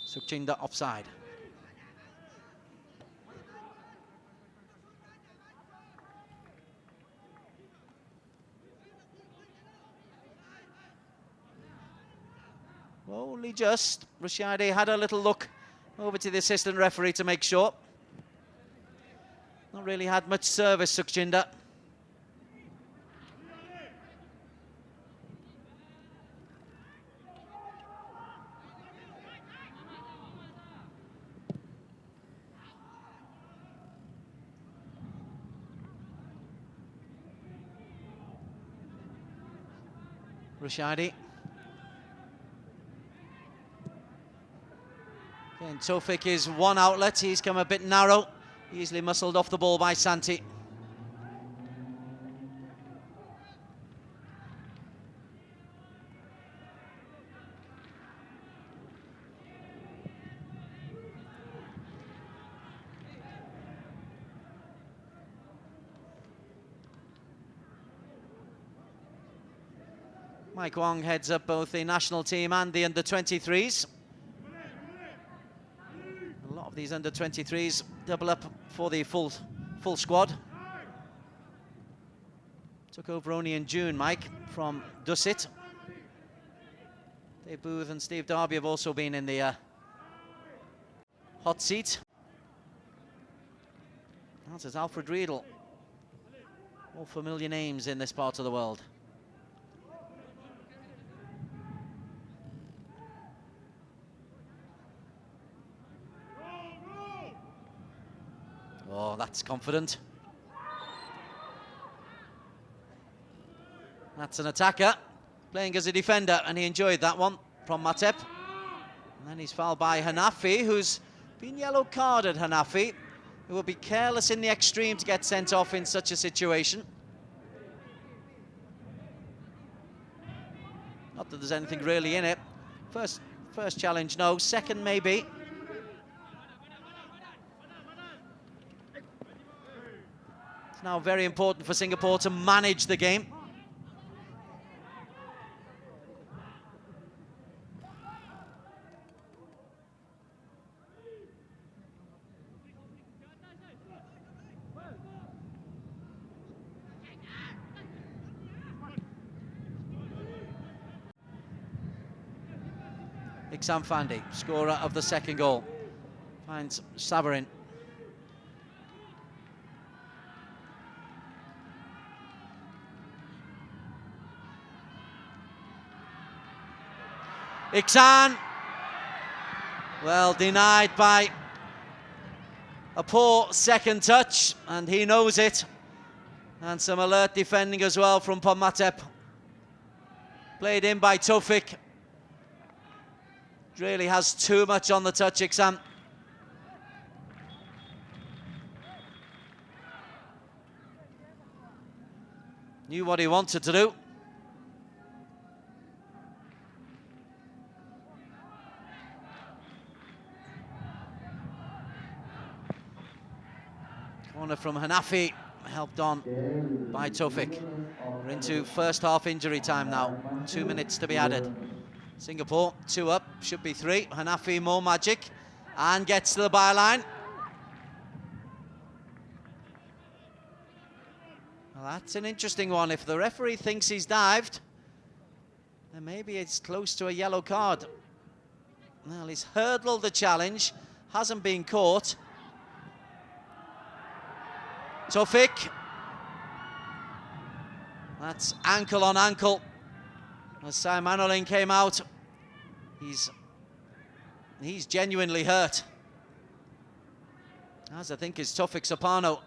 Sukhchinder offside. Only just. Rushiadi had a little look over to the assistant referee to make sure. Not really had much service, Sukhchinder. Rushiadi. Again, Tofik is one outlet. He's come a bit narrow. Easily muscled off the ball by Santi. Mike Wong heads up both the national team and the under-23s. A lot of these under-23s double up for the full squad. Took over only in June, Mike, from Dusit. Dave Booth and Steve Darby have also been in the hot seat. That is Alfred Riedel. All familiar names in this part of the world. Oh, that's confident. That's an attacker, playing as a defender, and he enjoyed that one from Matep. And then he's fouled by Hanafi, who's been yellow carded, Hanafi, who will be careless in the extreme to get sent off in such a situation. Not that there's anything really in it. First challenge, no. Second, maybe. It's now very important for Singapore to manage the game. Iksan Fandi, scorer of the second goal, finds Saverin. Iksan, well, denied by a poor second touch, and he knows it. And some alert defending as well from Matep. Played in by Tofik. Really has too much on the touch, Iksan. Knew what he wanted to do. Corner from Hanafi, helped on by Tofik. We're into first half injury time now. 2 minutes to be added. Singapore 2 up, should be 3. Hanafi more magic and gets to the byline. Well, that's an interesting one. If the referee thinks he's dived, then maybe it's close to a yellow card. Well, he's hurdled the challenge, hasn't been caught. Tofik. That's ankle on ankle. As Sai Manolin came out, he's genuinely hurt. As I think is Tofik Sopano.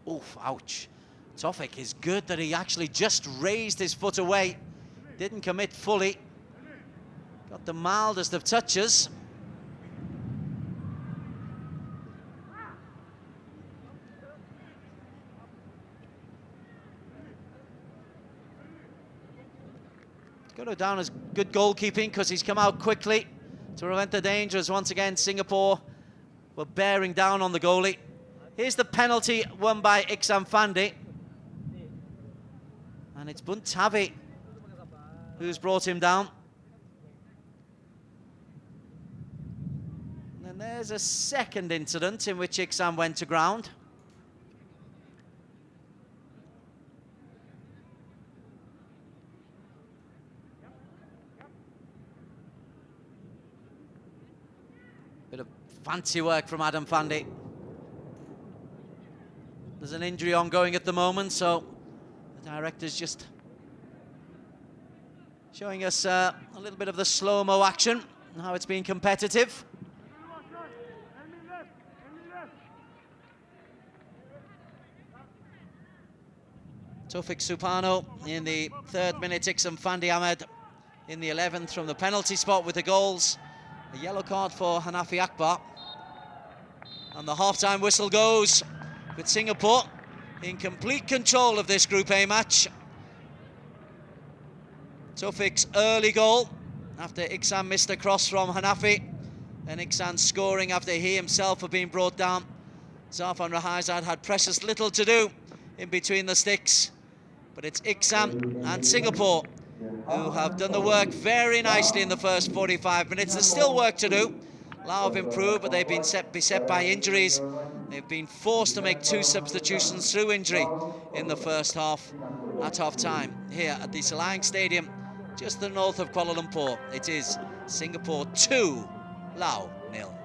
Oof, ouch. Tofik is good that he actually just raised his foot away. Didn't commit fully. Got the mildest of touches. It's going to go down as good goalkeeping because he's come out quickly to prevent the dangers. Once again, Singapore were bearing down on the goalie. Here's the penalty won by Iksan Fandi. And it's Buntavi who's brought him down. And there's a second incident in which Iksan went to ground. Bit of fancy work from Adam Fandi. There's an injury ongoing at the moment, so the director's just showing us a little bit of the slow-mo action and how it's been competitive. Tofik Supano in the 3rd minute, Iksan Fandi Ahmed in the 11th from the penalty spot with the goals. A yellow card for Hanafi Akbar. And the half-time whistle goes with Singapore in complete control of this Group A match. Tofik's early goal after Iksan missed a cross from Hanafi. And Iksan scoring after he himself had been brought down. Zafan Rahaizad had precious little to do in between the sticks. but it's Iksam and Singapore who have done the work very nicely in the first 45 minutes. There's still work to do. Lao have improved, but they've been beset by injuries. They've been forced to make 2 substitutions through injury in the first half at half-time here at the Selayang Stadium, just the north of Kuala Lumpur. It is Singapore 2, Lao 0.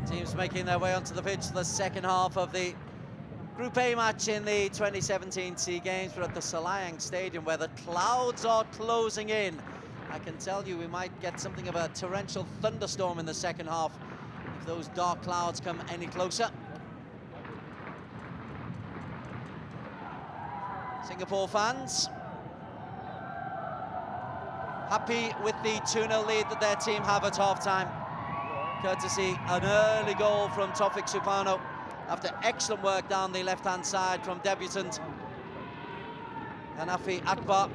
Teams making their way onto the pitch for the second half of the Group A match in the 2017 SEA Games. We're at the Selayang Stadium where the clouds are closing in. I can tell you we might get something of a torrential thunderstorm in the second half if those dark clouds come any closer. Singapore fans happy with the 2-0 lead that their team have at half-time, courtesy an early goal from Taufik Supano after excellent work down the left-hand side from debutant Hanafi Akbar.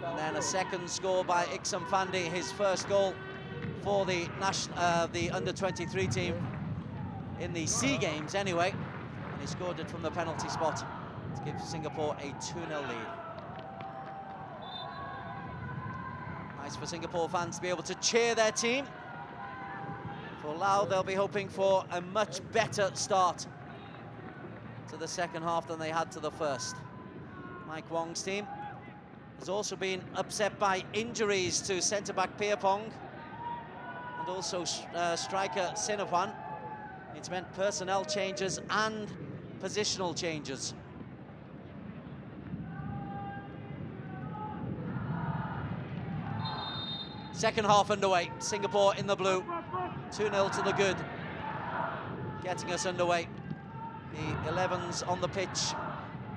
And then a second score by Iksan Fandi, his first goal for the under-23 team in the SEA Games anyway. And he scored it from the penalty spot to give Singapore a 2-0 lead. Nice for Singapore fans to be able to cheer their team. For Laos, they'll be hoping for a much better start to the second half than they had to the first. Mike Wong's team has also been upset by injuries to centre-back Pierpong and also striker Sinapan. It's meant personnel changes and positional changes. Second half underway, Singapore in the blue, 2-0 to the good, getting us underway. The 11s on the pitch.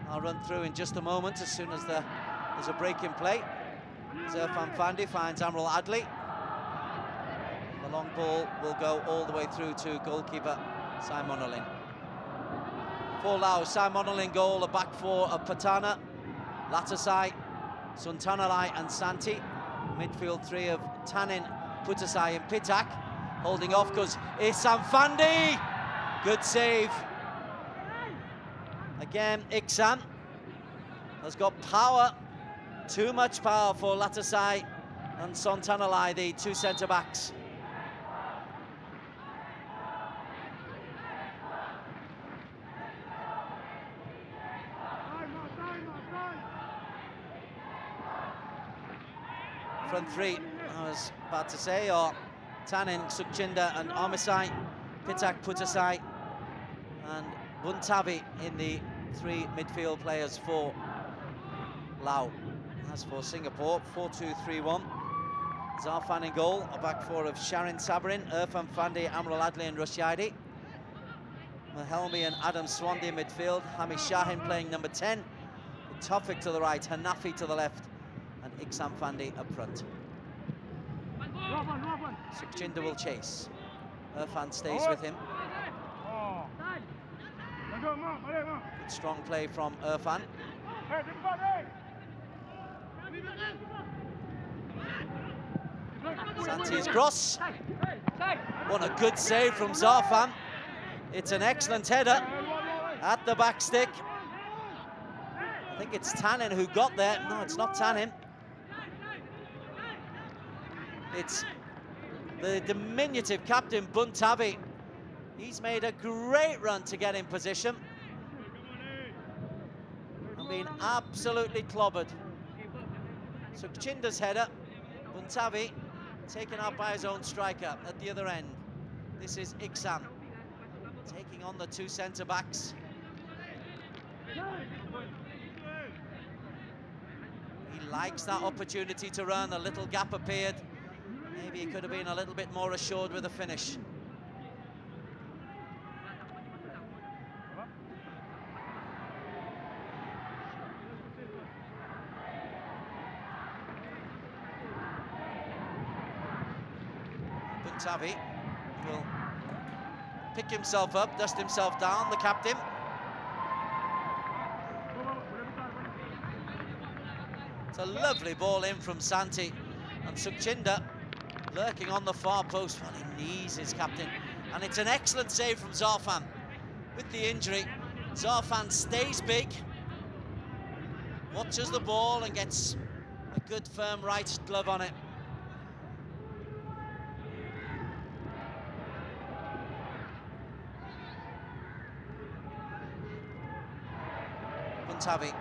I'll run through in just a moment as soon as there's a break in play. Zerfan Fandi finds Amrul Adli. The long ball will go all the way through to goalkeeper Simon Olin. For Laos, Simon Olin goal, a back four of Patana, Latasai, Suntanalai and Santi. Midfield three of Tanin, Putasai and Pitak. Holding off goes Ihsan Fandi. Good save. Again, Iksan has got power. Too much power for Latasai and Sontanalai, the two centre-backs. Front three, I was about to say, are Tanin, Sukhchinda and Amisai, Pitak, Putasai and Buntavi in the three midfield players for Laos. As for Singapore, 4-2-3-1. Zarfan in goal, a back four of Sharin Sabrin, Irfan Fandi, Amrul Adli and Rushaidi. Mahelmi and Adam Swandi in midfield, Hamish Shahin playing number 10, Taufik to the right, Hanafi to the left, and Iksan Fandi up front. Sukhchinda will chase. Irfan stays with him. Good strong play from Irfan. Santi's cross. What a good save from Zarfan. It's an excellent header at the back stick. I think it's Tanin who got there. No, it's not Tanin. It's the diminutive captain, Buntavi. He's made a great run to get in position and been absolutely clobbered. Sukhchinda's header, Buntavi taken out by his own striker at the other end. This is Iksan taking on the two centre-backs. He likes that opportunity to run. A little gap appeared. Maybe he could have been a little bit more assured with a finish. Buntavi will pick himself up, dust himself down, the captain. It's a lovely ball in from Santi, and Sukhchinda lurking on the far post. Well, he knees his captain, and it's an excellent save from Zarfan. With the injury, Zarfan stays big, watches the ball and gets a good firm right glove on it. Buntavi.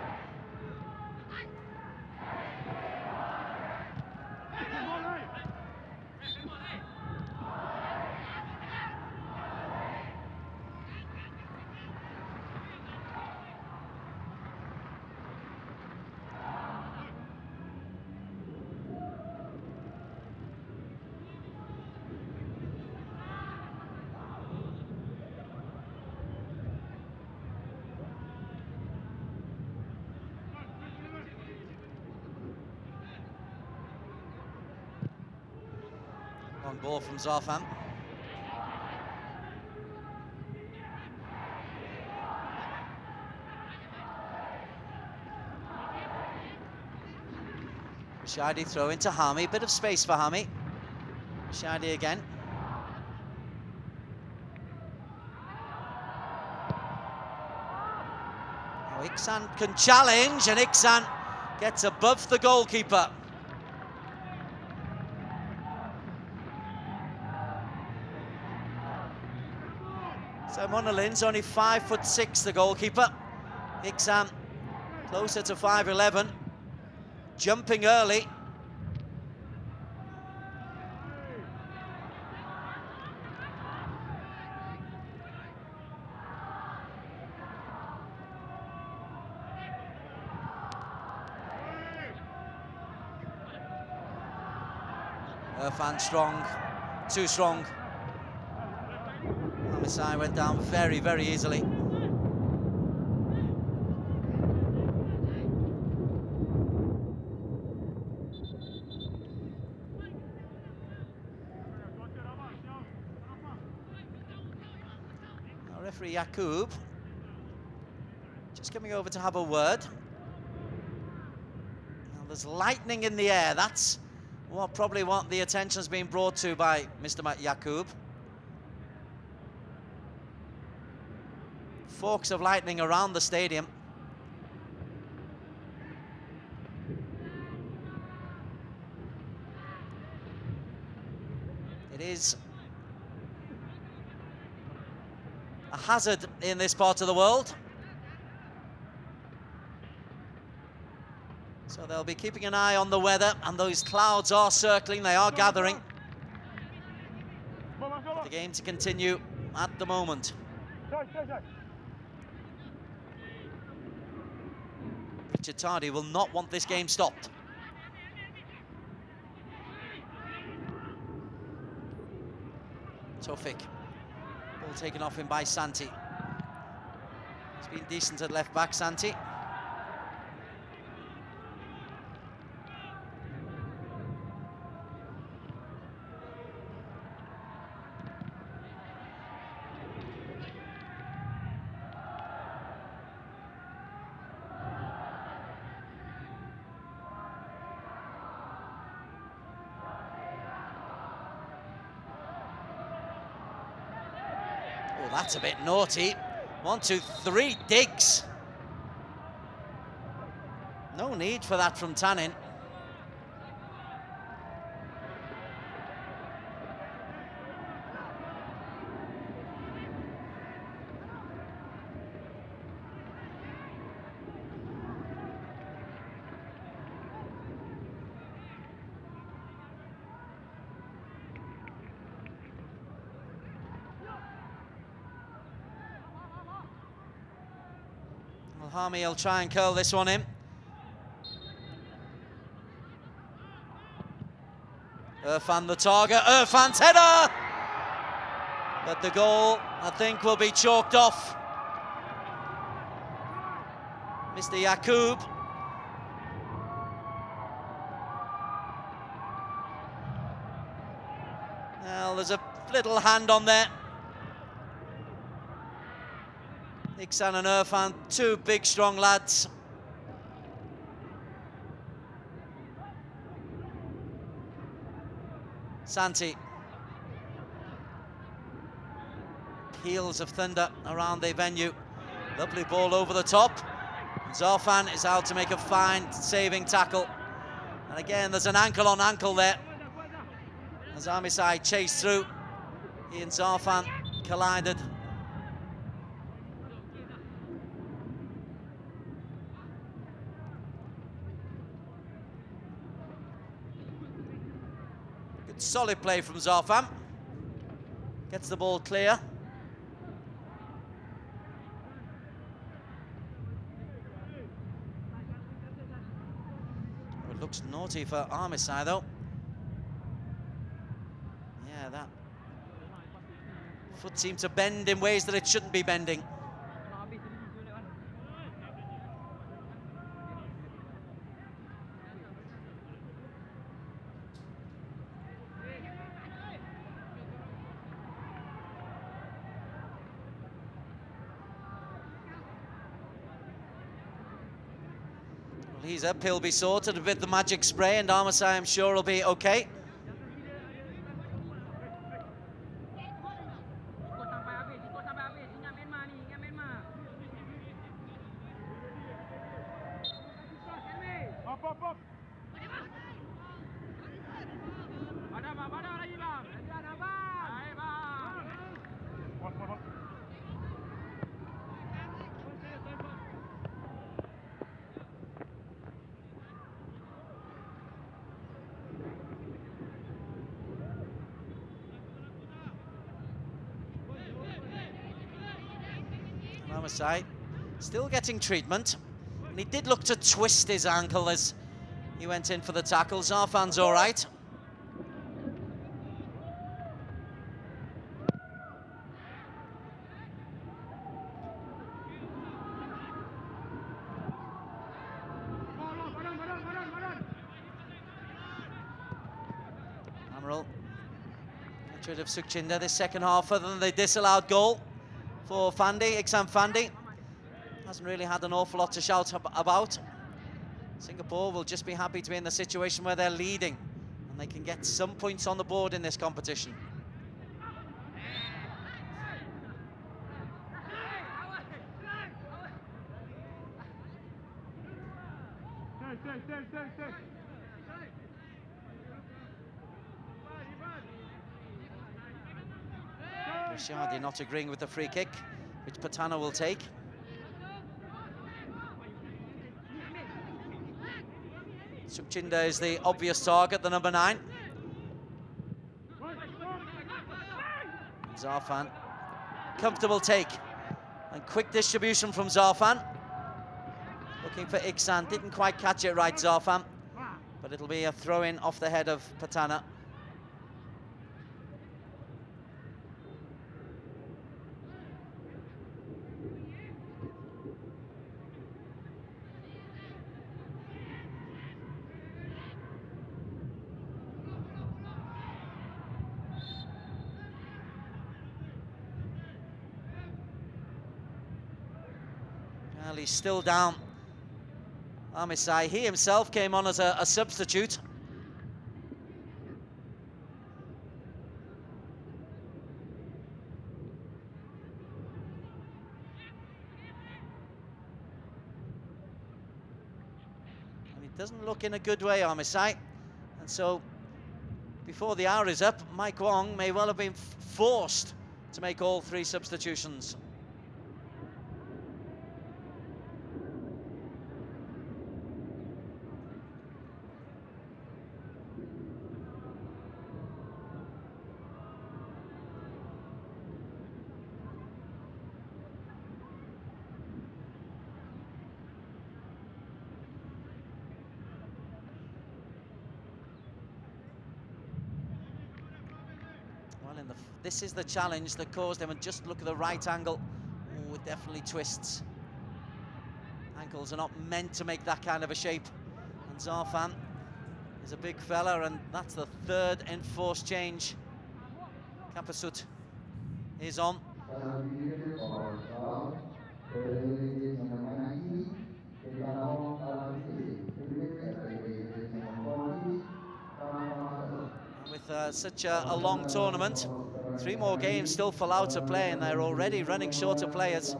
Long ball from Zarfan. Shadi throw into Hami, bit of space for Hami. Shadi again. Now Iksan can challenge, and Iksan gets above the goalkeeper. So Monalin's only 5'6", the goalkeeper. Iksan closer to 5'11", jumping early. Irfan strong, too strong. Amisai went down very, very easily. Now referee Yakub just coming over to have a word. Now there's lightning in the air. That's probably what the attention's been brought to by Mr. Yakub. Forks of lightning around the stadium. It is a hazard in this part of the world. So they'll be keeping an eye on the weather, and those clouds are circling, they are gathering. The game to continue at the moment. Richard Tardy will not want this game stopped. Tofik. Ball taken off him by Santi. He's been decent at left back, Santi. That's a bit naughty. 1, 2, 3 digs. No need for that from Tanin. Hami will try and curl this one in. Irfan the target, Irfan's header! But the goal, I think, will be chalked off. Mr. Yakub. Well, there's a little hand on there. Iksan and Irfan, two big, strong lads. Santi. Peals of thunder around the venue. Lovely ball over the top. Zarfan is out to make a fine saving tackle. And again, there's an ankle on ankle there. As Amisai chased through, he and Zarfan collided. Solid play from Zarfan. Gets the ball clear. Oh, it looks naughty for Amisai though. Yeah, that foot seemed to bend in ways that it shouldn't be bending. He's up, he'll be sorted with the magic spray, and Armasai, I'm sure, will be okay. Armasai still getting treatment, and he did look to twist his ankle as he went in for the tackle. Zarfan's all right. Amaral gets rid of Sukhchinder this second half, other than the disallowed goal for Fandi, Iksan Fandi. Hasn't really had an awful lot to shout about. Singapore will just be happy to be in the situation where they're leading and they can get some points on the board in this competition. Rashadi not agreeing with the free kick, which Patana will take. Sukhchinder is the obvious target, the number 9. Zarfan, comfortable take and quick distribution from Zarfan. Looking for Iksan, didn't quite catch it right, Zarfan, but it'll be a throw-in off the head of Patana. Well, he's still down. Armasai, he himself came on as a substitute. And he doesn't look in a good way, Armasai. And so, before the hour is up, Mike Wong may well have been forced to make all 3 substitutions. This is the challenge that caused him, and just look at the right angle. Oh, it definitely twists. Ankles are not meant to make that kind of a shape. And Zarfan is a big fella, and that's the 3rd enforced change. Kampasut is on. With such a long tournament, 3 more games still for Laos to play, and they're already running short of players.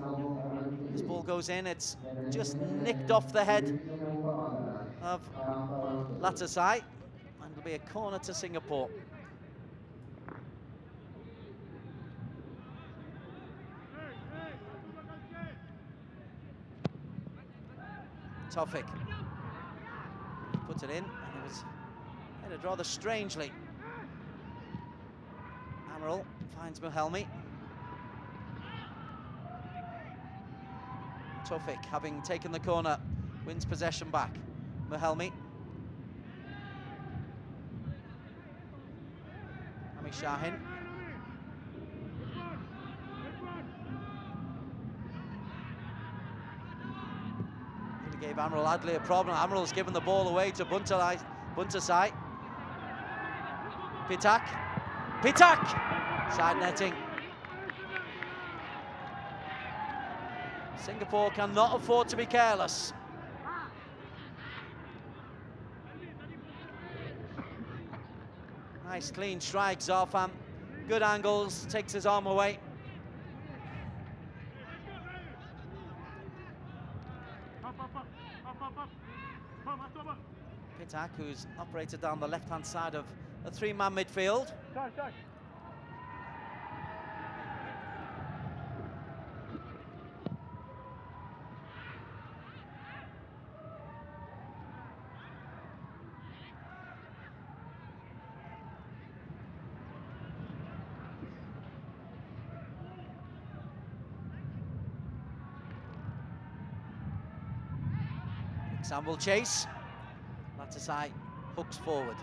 This ball goes in, it's just nicked off the head of Latasai, and it'll be a corner to Singapore. Tawfik puts it in, and it was headed rather strangely. Amaral finds Muhelmi. Tawfik, having taken the corner, wins possession back. Muhelmi. Ami Shahin. He gave Amaral Adli a problem. Amaral's given the ball away to Buntasai. Pitak! Side netting. Singapore cannot afford to be careless. Nice clean strike, Zarfan. Good angles, takes his arm away. Pitak, who's operated down the left-hand side of a three-man midfield. Sam will chase. Latasai hooks forward.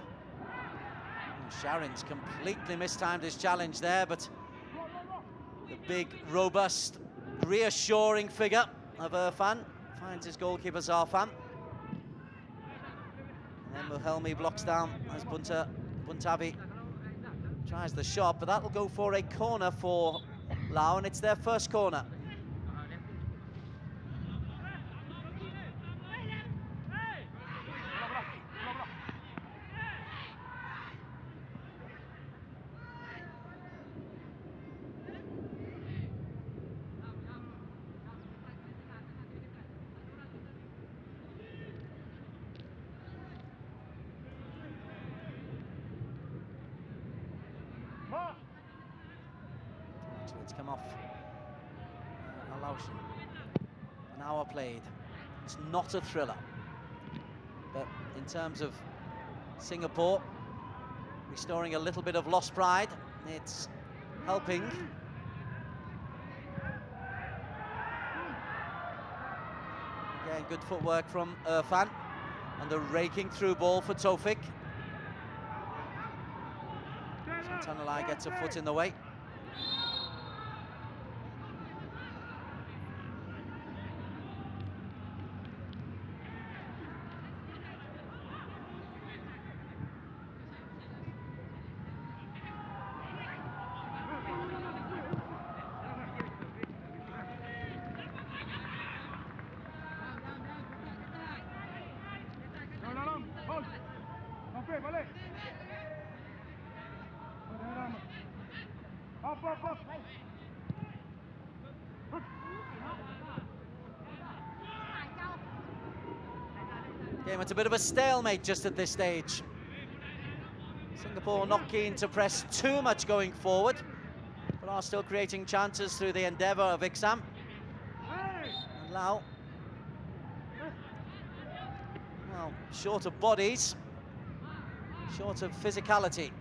Sharon's completely mistimed his challenge there, but the big, robust, reassuring figure of Irfan finds his goalkeeper Zarfan. And then Muhelmi blocks down as Buntavi tries the shot, but that'll go for a corner for Lao, and it's their first corner. It's come off Laos. An hour played. It's not a thriller. But in terms of Singapore restoring a little bit of lost pride, it's helping. Again, good footwork from Irfan. And the raking through ball for Tofik. Santanalai gets a foot in the way. Game, it's a bit of a stalemate just at this stage. Singapore not keen to press too much going forward, but are still creating chances through the endeavour of Iksam. And Lao, well, short of bodies, short of physicality.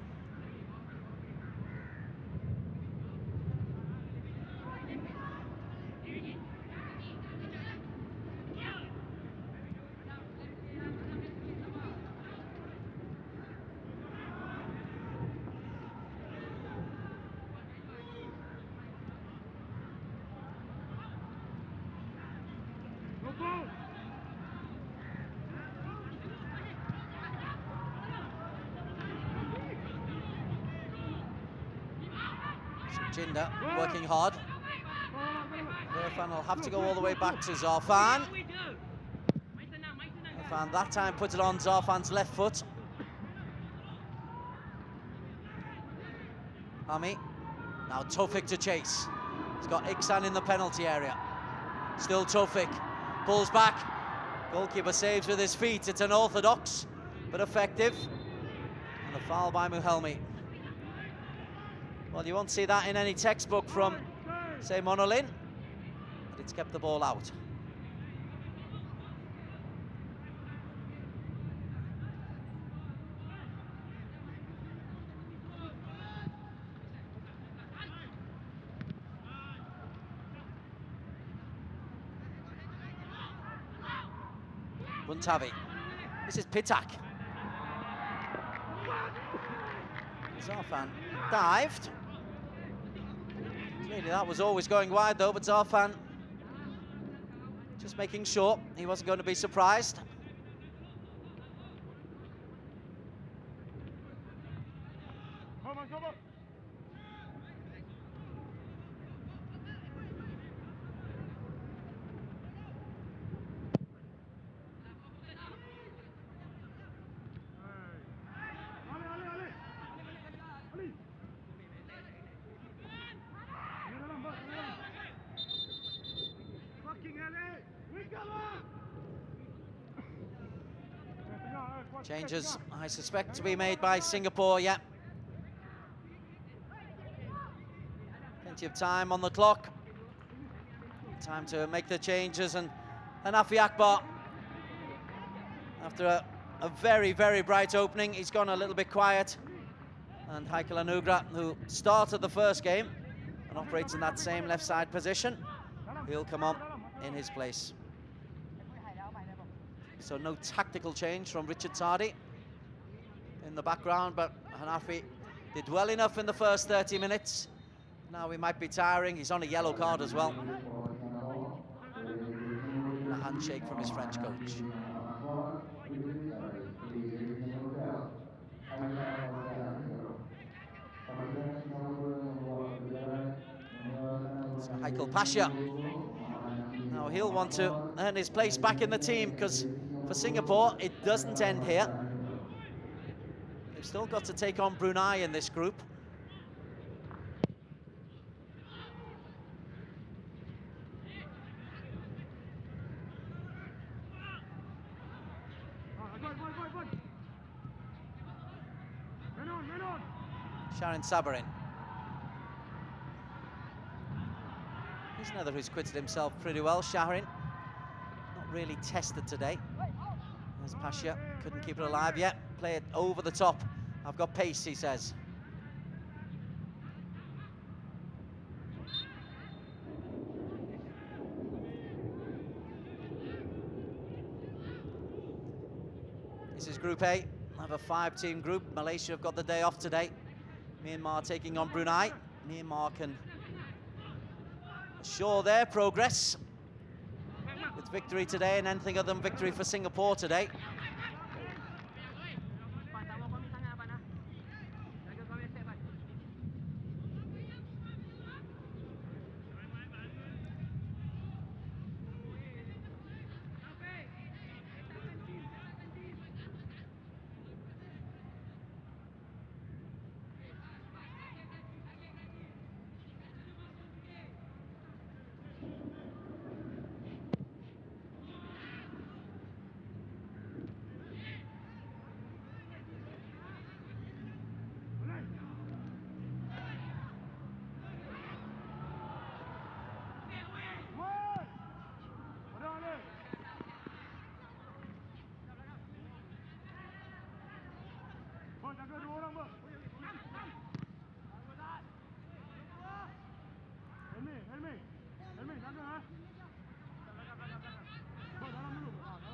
Jinder working hard. Irfan will have to go all the way back to Zarfan. Irfan that time put it on Zarfan's left foot. Hami, now Tofik to chase. He's got Iksan in the penalty area. Still Tofik, pulls back. Goalkeeper saves with his feet. It's unorthodox, but effective. And a foul by Muhelmi. Well, you won't see that in any textbook from, say, Monolin, but it's kept the ball out. Buntavi. This is Pitak. Zarfan dived. Clearly that was always going wide though, but Zarfan just making sure he wasn't going to be surprised. Changes, I suspect, to be made by Singapore, yeah. Plenty of time on the clock. Time to make the changes, and Hanafi Akbar, after a very, very bright opening, he's gone a little bit quiet. And Haikal Anugrah, who started the first game and operates in that same left side position, he'll come on in his place. So no tactical change from Richard Tardy in the background, but Hanafi did well enough in the first 30 minutes. Now he might be tiring. He's on a yellow card as well. And a handshake from his French coach. So Haikal Pasha, now he'll want to earn his place back in the team, because for Singapore, it doesn't end here. They've still got to take on Brunei in this group. Sharin Sabarin. He's another who's quitted himself pretty well, Sharin. Not really tested today. There's Pasha, couldn't keep it alive yet. Play it over the top. I've got pace, he says. This is Group A. I have a 5-team group. Malaysia have got the day off today. Myanmar taking on Brunei. Myanmar can assure their progress with victory today, and anything other than victory for Singapore today.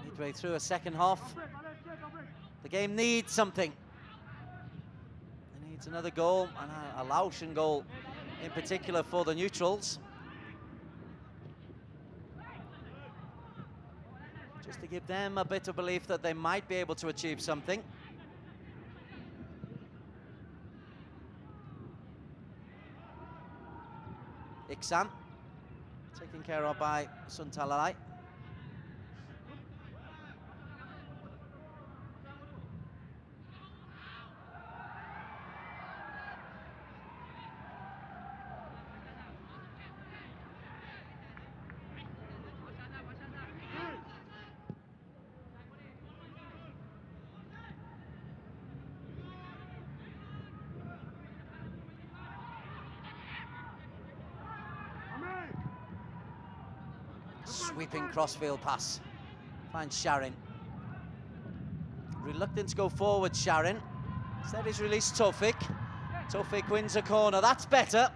Midway through a second half, the game needs something. It needs another goal, and a Laotian goal in particular for the neutrals. Just to give them a bit of belief that they might be able to achieve something. Iksan, taken care of by Suntalalai. Sweeping crossfield pass. Finds Sharin. Reluctant to go forward, Sharin. Instead he's released Tofik. Tofik wins a corner. That's better.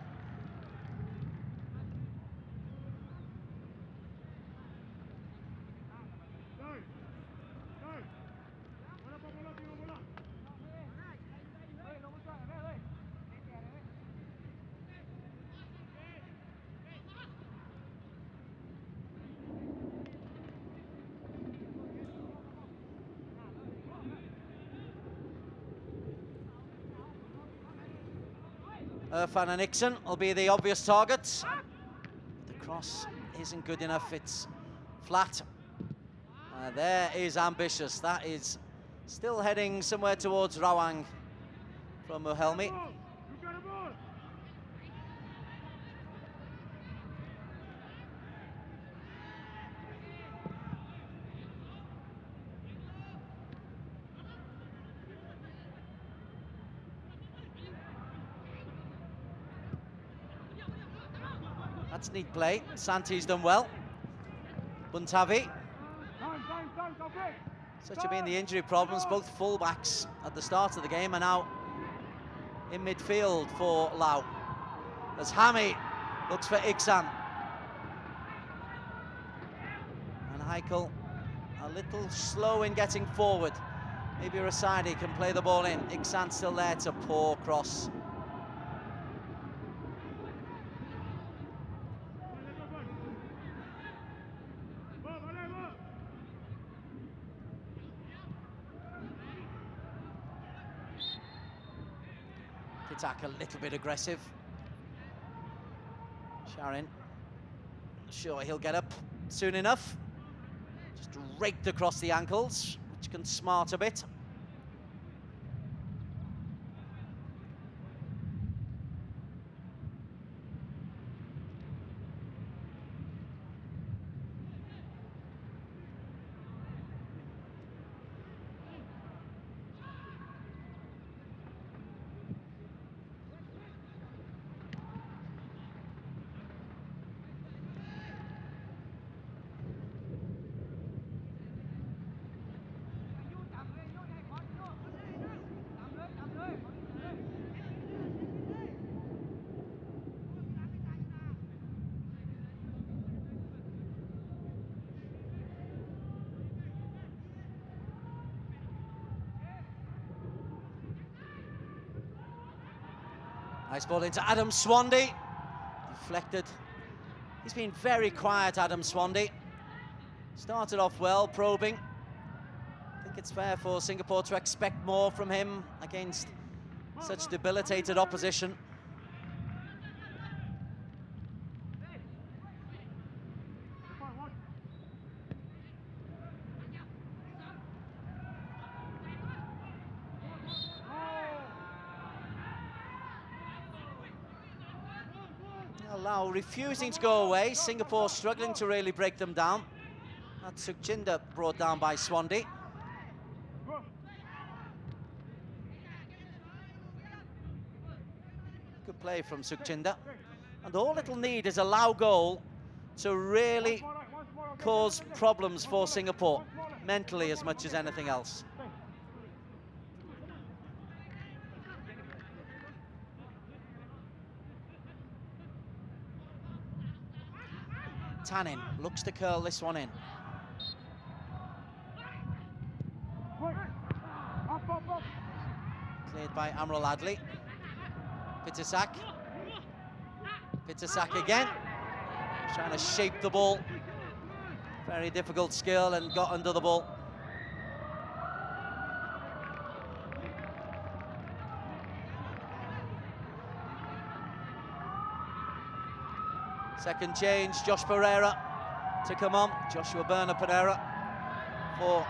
Irfan and Nixon will be the obvious targets. The cross isn't good enough, it's flat. There is ambitious. That is still heading somewhere towards Rawang from Muhelmi. That's neat play. Santi's done well. Buntavi. Such have been the injury problems. Both fullbacks at the start of the game are now in midfield for LAO. As Hami looks for Iksan. And Heikel a little slow in getting forward. Maybe Rasadi can play the ball in. Iksan still there. It's a poor cross. Attack a little bit aggressive. Sharin, sure he'll get up soon enough. Just raked across the ankles, which can smart a bit. Nice ball into Adam Swandy. Deflected. He's been very quiet, Adam Swandy. Started off well, probing. I think it's fair for Singapore to expect more from him against such debilitated opposition. LAO refusing to go away. Singapore struggling to really break them down. That's Sukhchinder brought down by Swandy. Good play from Sukhchinder. And all it'll need is a LAO goal to really cause problems for Singapore, mentally as much as anything else. Tanin looks to curl this one in. Cleared by Amral Adli. Pittersack. Pittersack again. Trying to shape the ball. Very difficult skill and got under the ball. Second change, Josh Pereira to come on. Joshua Burner Pereira for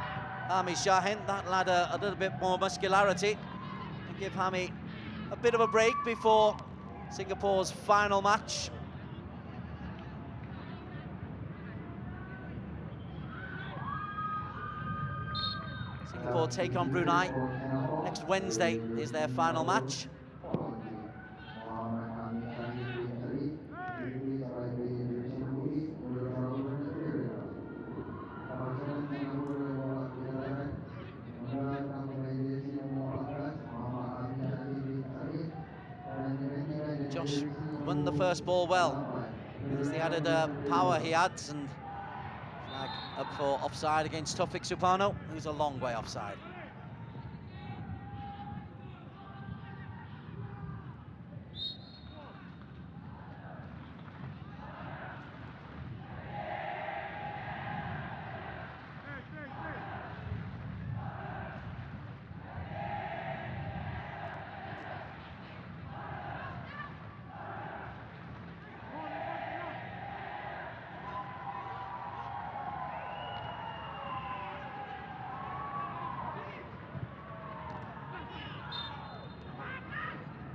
Hami Shahin. That lad a little bit more muscularity and give Hami a bit of a break before Singapore's final match. Singapore take on Brunei. Next Wednesday is their final match. Josh won the first ball well. As the added power he adds, and flag up for offside against Taufik Supano, who's a long way offside.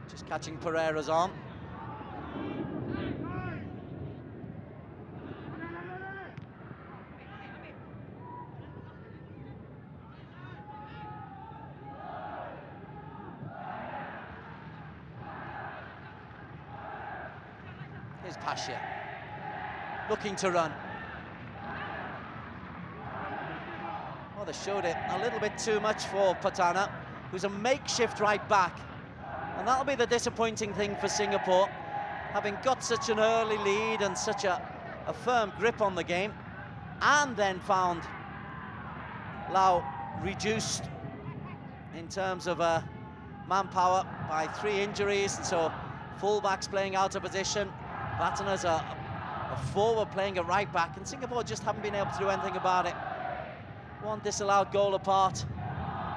Just catching Pereira's arm. Here's Pasha. looking to run. Well, they showed it a little bit too much for Patana, who's a makeshift right back. And that'll be the disappointing thing for Singapore, having got such an early lead and such a firm grip on the game, and then found Lao reduced in terms of manpower by 3 injuries, and so fullbacks playing out of position. Patana's a forward playing at right back, and Singapore just haven't been able to do anything about it. One disallowed goal apart.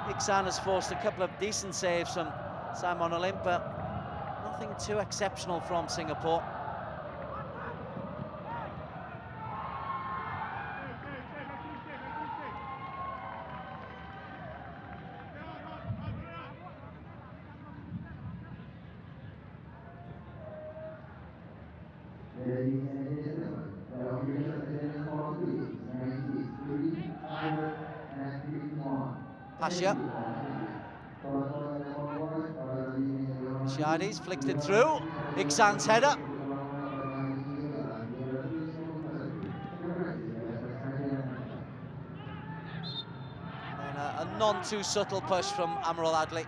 Iksan has forced a couple of decent saves from Simon Olimpa. Nothing too exceptional from Singapore. Pasha. Shadis flicked it through. Iksan's header. And a none too subtle push from Amrul Adli.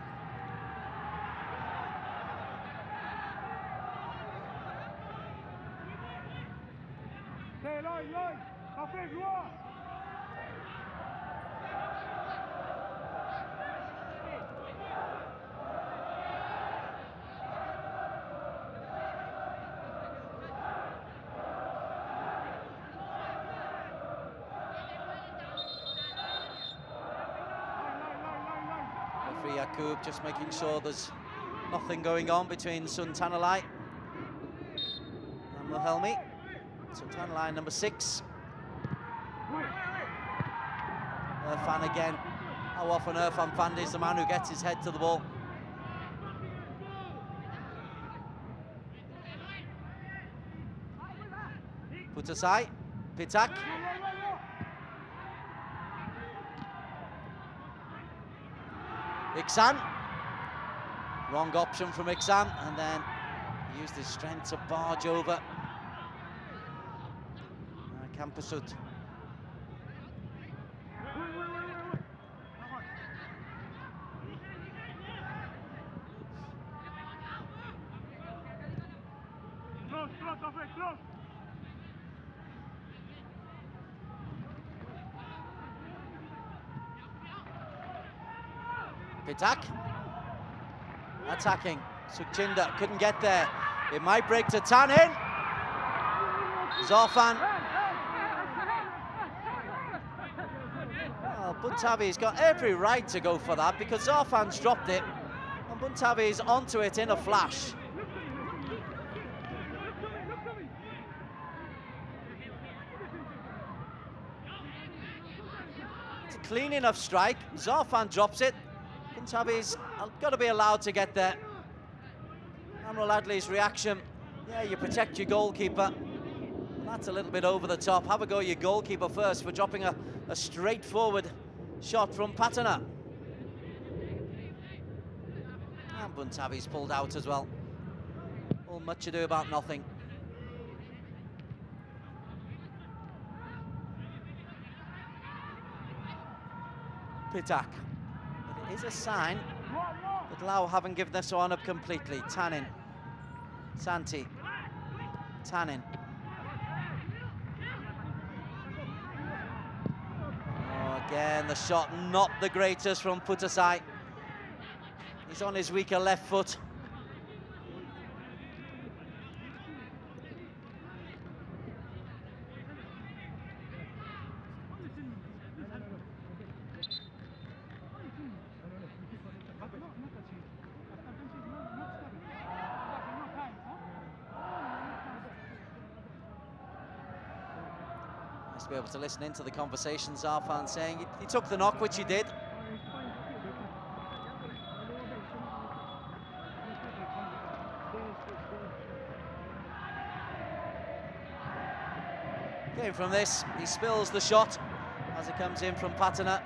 Referee Yaqub just making sure there's nothing going on between Sun Tanalai and Muhelmi. Sun Tanalai, number 6. Irfan again. How often Irfan Fandi is the man who gets his head to the ball. Putasai, Pitak. Iksan. Wrong option from Iksan, and then he used his strength to barge over Campusut. Pitak. Attacking. Sukhchinder couldn't get there. It might break to Tanin. Zorfan. Well, Buntavi's got every right to go for that because Zorfan's dropped it and Buntavi's onto it in a flash. It's a clean enough strike. Zorfan drops it. Buntavi's got to be allowed to get there. Amrul Adli's reaction, yeah, you protect your goalkeeper. That's a little bit over the top. Have a go at your goalkeeper first for dropping a straightforward shot from Patana. And Buntavi's pulled out as well. All much ado about nothing. Pitak. But it is a sign that LAO haven't given this one up completely. Tanin. Santi. Tanin. Oh, again, the shot not the greatest from Putasai. He's on his weaker left foot. Be able to listen into the conversation. Zarfan saying he took the knock, which he did. Came from this, he spills the shot as it comes in from Patana.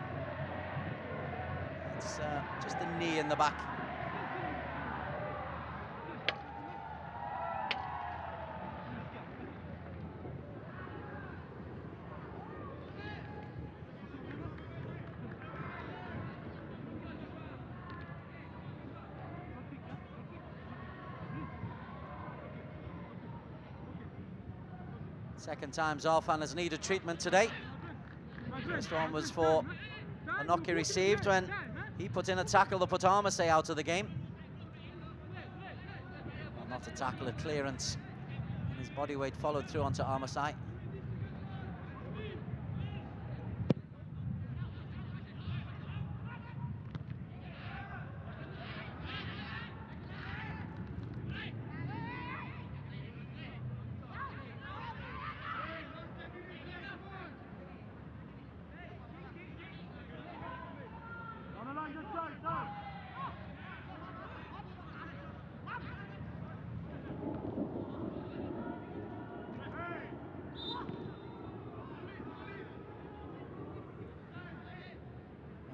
It's just a knee in the back. Second time Zarfan has needed treatment today. First one was for a knock he received when he put in a tackle that put Armasay out of the game. Well, not a tackle, a clearance. And his body weight followed through onto Armasay.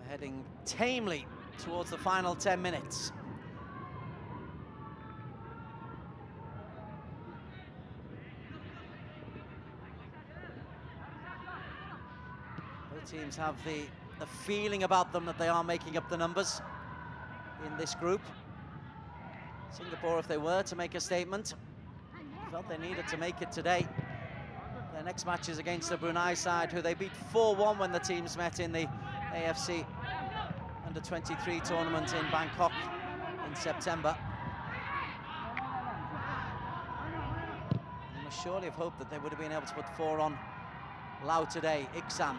Heading tamely towards the final 10 minutes. Both teams have the feeling about them that they are making up the numbers in this group. Singapore, if they were to make a statement, felt they needed to make it today. Their next match is against the Brunei side, who they beat 4-1 when the teams met in the AFC Under-23 tournament in Bangkok in September. They must surely have hoped that they would have been able to put 4 on LAO today. Iksan,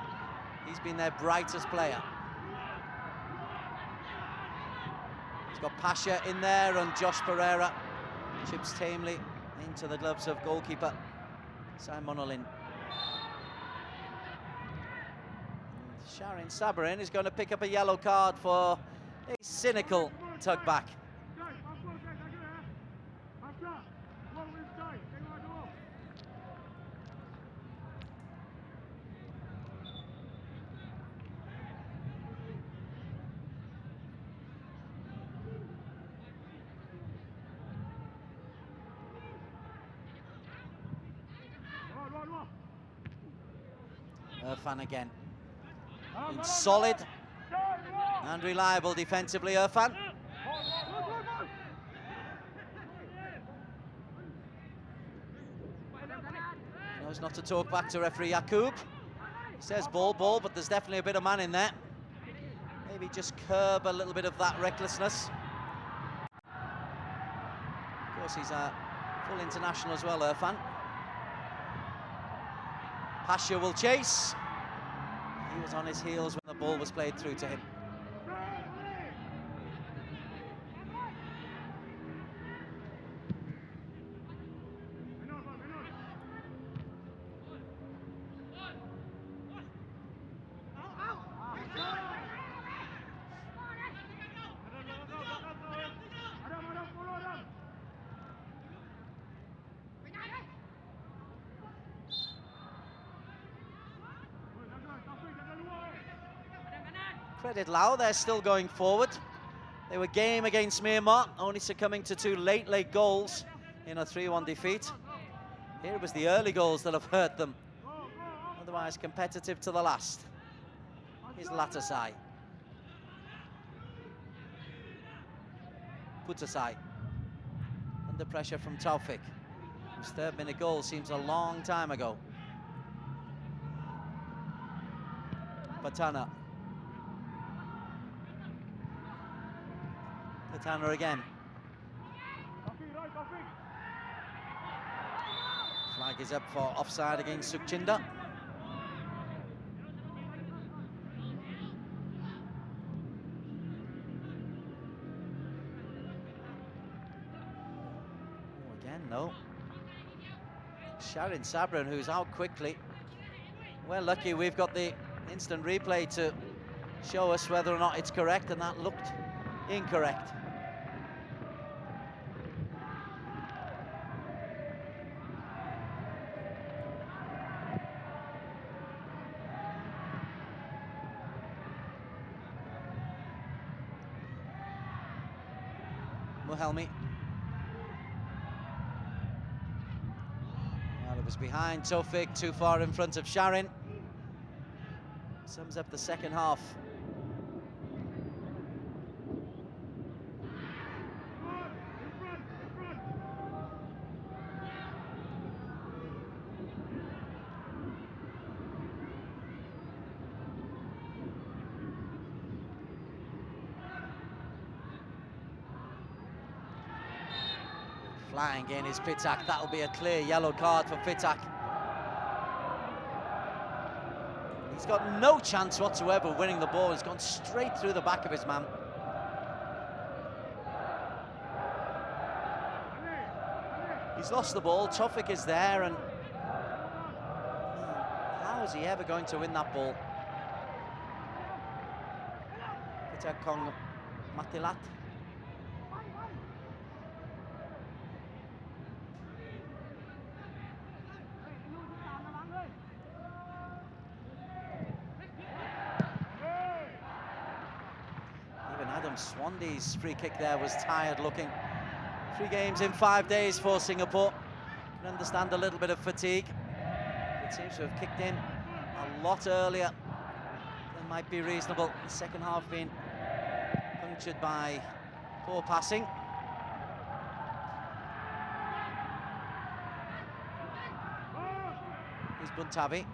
he's been their brightest player. He's got Pasha in there, and Josh Pereira chips tamely into the gloves of goalkeeper Simon Olin. Sharin Sabarin is going to pick up a yellow card for a cynical tug back. Irfan again. Been solid and reliable defensively, Irfan. Knows not to talk back to referee Yaqub. He says ball, but there's definitely a bit of man in there. Maybe just curb a little bit of that recklessness. Of course, he's a full international as well, Irfan. Pasha will chase. He was on his heels when the ball was played through to him. Credit LAO, they're still going forward. They were game against Myanmar, only succumbing to 2 late goals in a 3-1 defeat. Here it was the early goals that have hurt them. Otherwise competitive to the last. Here's Latasai. Putasai. Under pressure from Taufik, whose 3rd minute goal seems a long time ago. Patana. Patana again. Flag is up for offside against Sukhchinda. Oh, again, no. Sharin Sabran, who's out quickly. We're lucky we've got the instant replay to show us whether or not it's correct, and that looked incorrect. Muhelmi. Well, it was behind Taufik, too far in front of Sharin. Sums up the second half. Flying in is Pitak. That'll be a clear yellow card for Pitak. He's got no chance whatsoever winning the ball. He's gone straight through the back of his man. He's lost the ball. Tofik is there, and how is he ever going to win that ball? Pitak Kong Matilat. Swandy's free kick there was tired looking. 3 games in 5 days for Singapore. Can understand a little bit of fatigue. It seems to have kicked in a lot earlier than might be reasonable. The second half being punctured by poor passing. Here's Buntavi.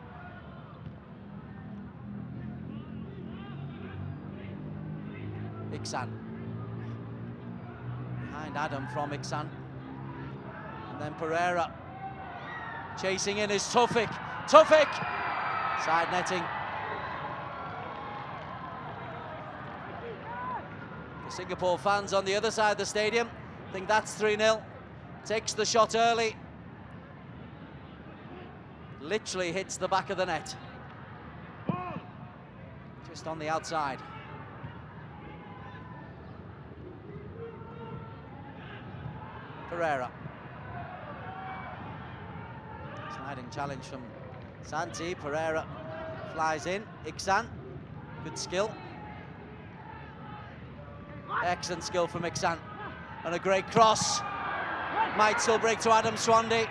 Iksan. Behind Adam from Iksan. And then Pereira. Chasing in is Tofik. Tofik! Side netting. The Singapore fans on the other side of the stadium think that's 3-0. Takes the shot early. Literally hits the back of the net. Just on the outside. Pereira. Sliding challenge from Santi. Pereira flies in. Iksan. Good skill. Excellent skill from Iksan. And a great cross. Might still break to Adam Swandy.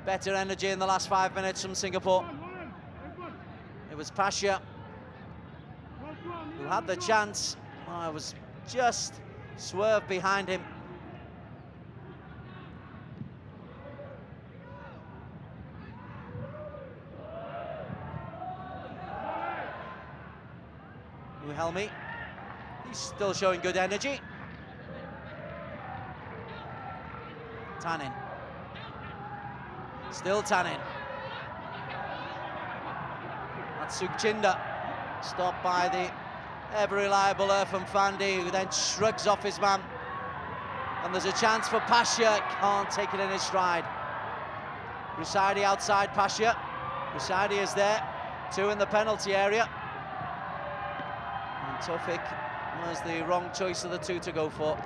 Better energy in the last 5 minutes from Singapore. It was Pasha who had the chance. Oh, it was just swerved behind him. Helmi, he's still showing good energy. Tanin. Still Tanin. That's Sukhchinda. Stopped by the ever-reliable Irfan Fandi, who then shrugs off his man. And there's a chance for Pasha. Can't take it in his stride. Rusaidi outside Pasha. Rusaidi is there. 2 in the penalty area. And Tofik was the wrong choice of the 2 to go for.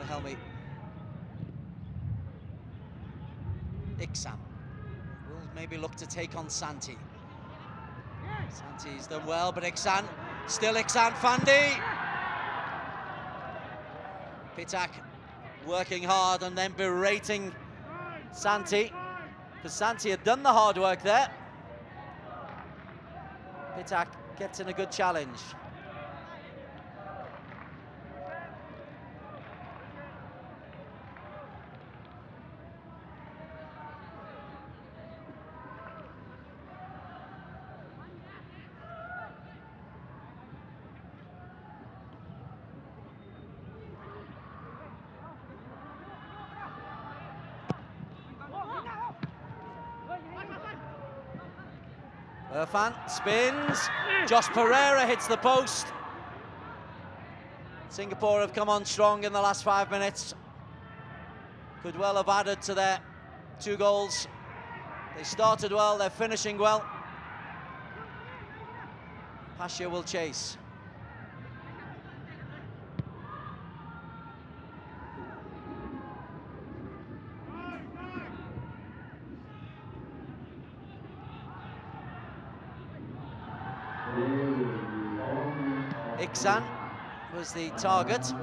Helmi. Iksan will maybe look to take on Santi. Santi's done well, but Iksan, still Iksan Fandi. Pitak working hard and then berating Santi, because Santi had done the hard work there. Pitak gets in a good challenge. Irfan spins. Josh Pereira hits the post. Singapore have come on strong in the last 5 minutes. Could well have added to their 2 goals. They started well, they're finishing well. Pasha will chase. Iksan was the target.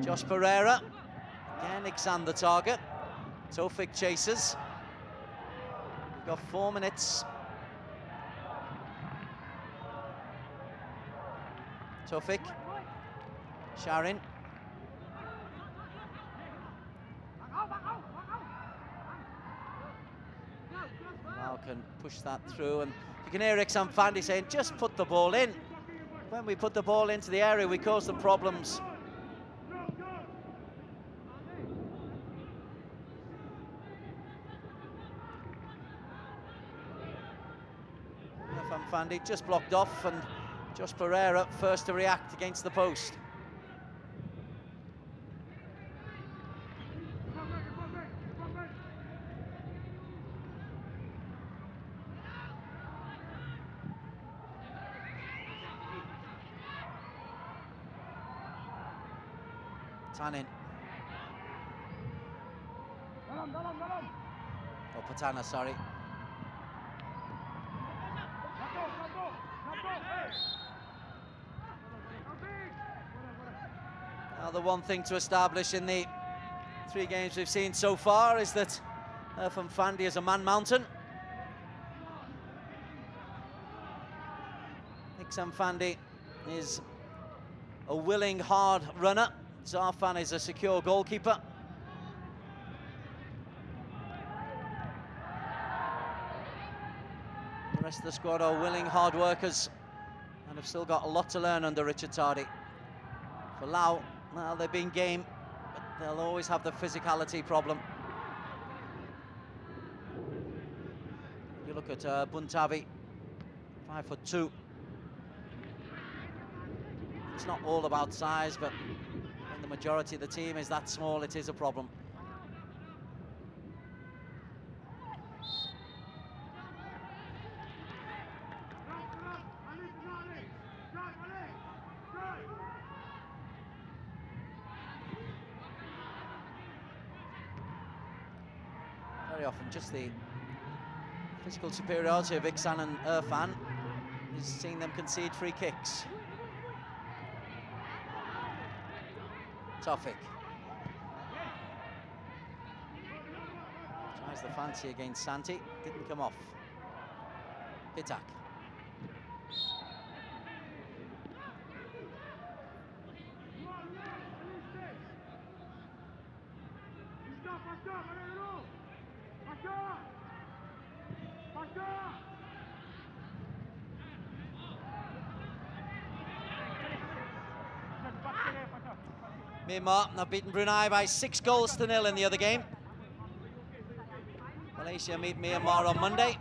Josh Pereira, again Iksan the target. Tofik chases. We've got 4 minutes. Tofik, Sharin. Now can push that through, and you can hear Iksan Fandi saying, just put the ball in. When we put the ball into the area, we cause them problems. Fandi just blocked off, and Josh Pereira first to react against the post. Tanin. Oh, Patana, sorry. Now, the one thing to establish in the 3 games we've seen so far is that Irfan Fandi is a man mountain. Iksan Fandi is a willing, hard runner. Zarfan is a secure goalkeeper. The rest of the squad are willing, hard workers and have still got a lot to learn under Richard Tardy. For Lao, well, they've been game, but they'll always have the physicality problem. You look at Buntavi, 5'2". It's not all about size, but when the majority of the team is that small, it is a problem. Very often just the physical superiority of Iksan and Irfan is seeing them concede free kicks. Tofik tries the fancy against Santi, didn't come off. Pitak. Myanmar have beaten Brunei by 6 goals to 0 in the other game. Malaysia meet Myanmar on Monday.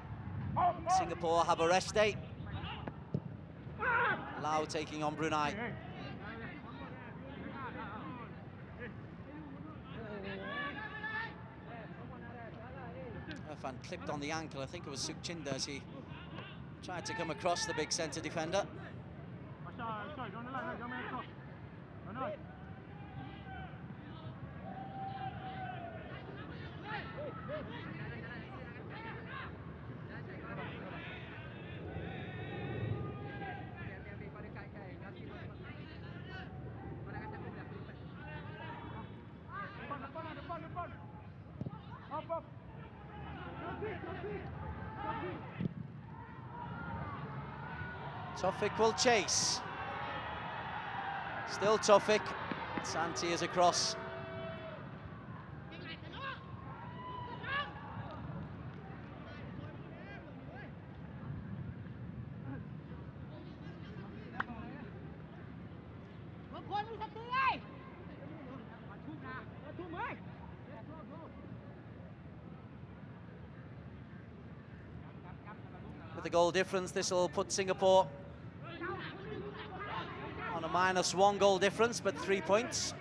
Singapore have a rest day. Laos taking on Brunei. Irfan clipped on the ankle. I think it was Sukhchinder as he tried to come across the big centre defender. Tofik will chase. Still Tofik. Santi is across. With the goal difference, this will put Singapore on a -1 goal difference, but 3 points.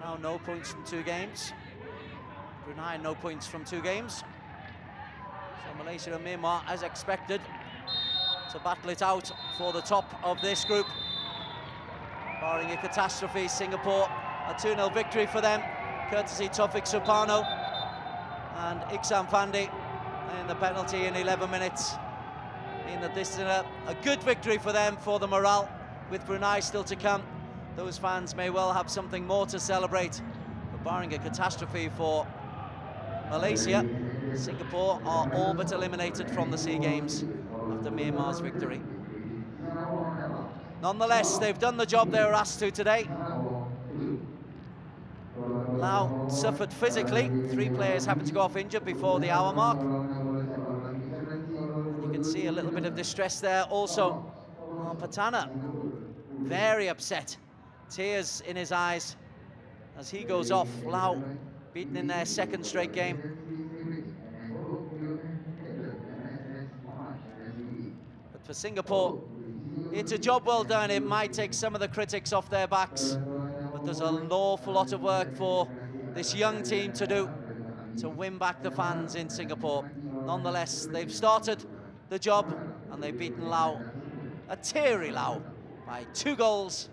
Now no points from 2 games. Brunei no points from 2 games. So Malaysia and Myanmar, as expected, to battle it out for the top of this group. Barring a catastrophe, Singapore, a 2-0 victory for them, courtesy Tofik Supano and Iksan Fandi in the penalty in 11 minutes. mean that this is a good victory for them, for the morale, with Brunei still to come. Those fans may well have something more to celebrate. But barring a catastrophe for Malaysia, Singapore are all but eliminated from the SEA Games after Myanmar's victory. Nonetheless, they've done the job they were asked to today. Lao suffered physically. 3 players happened to go off injured before the hour mark. And you can see a little bit of distress there also on Patana. Very upset. Tears in his eyes as he goes off. Lao beaten in their 2nd straight game. But for Singapore, it's a job well done. It might take some of the critics off their backs, but there's an awful lot of work for this young team to do to win back the fans in Singapore. Nonetheless, they've started the job and they've beaten Lao, a teary Lao, by 2-0.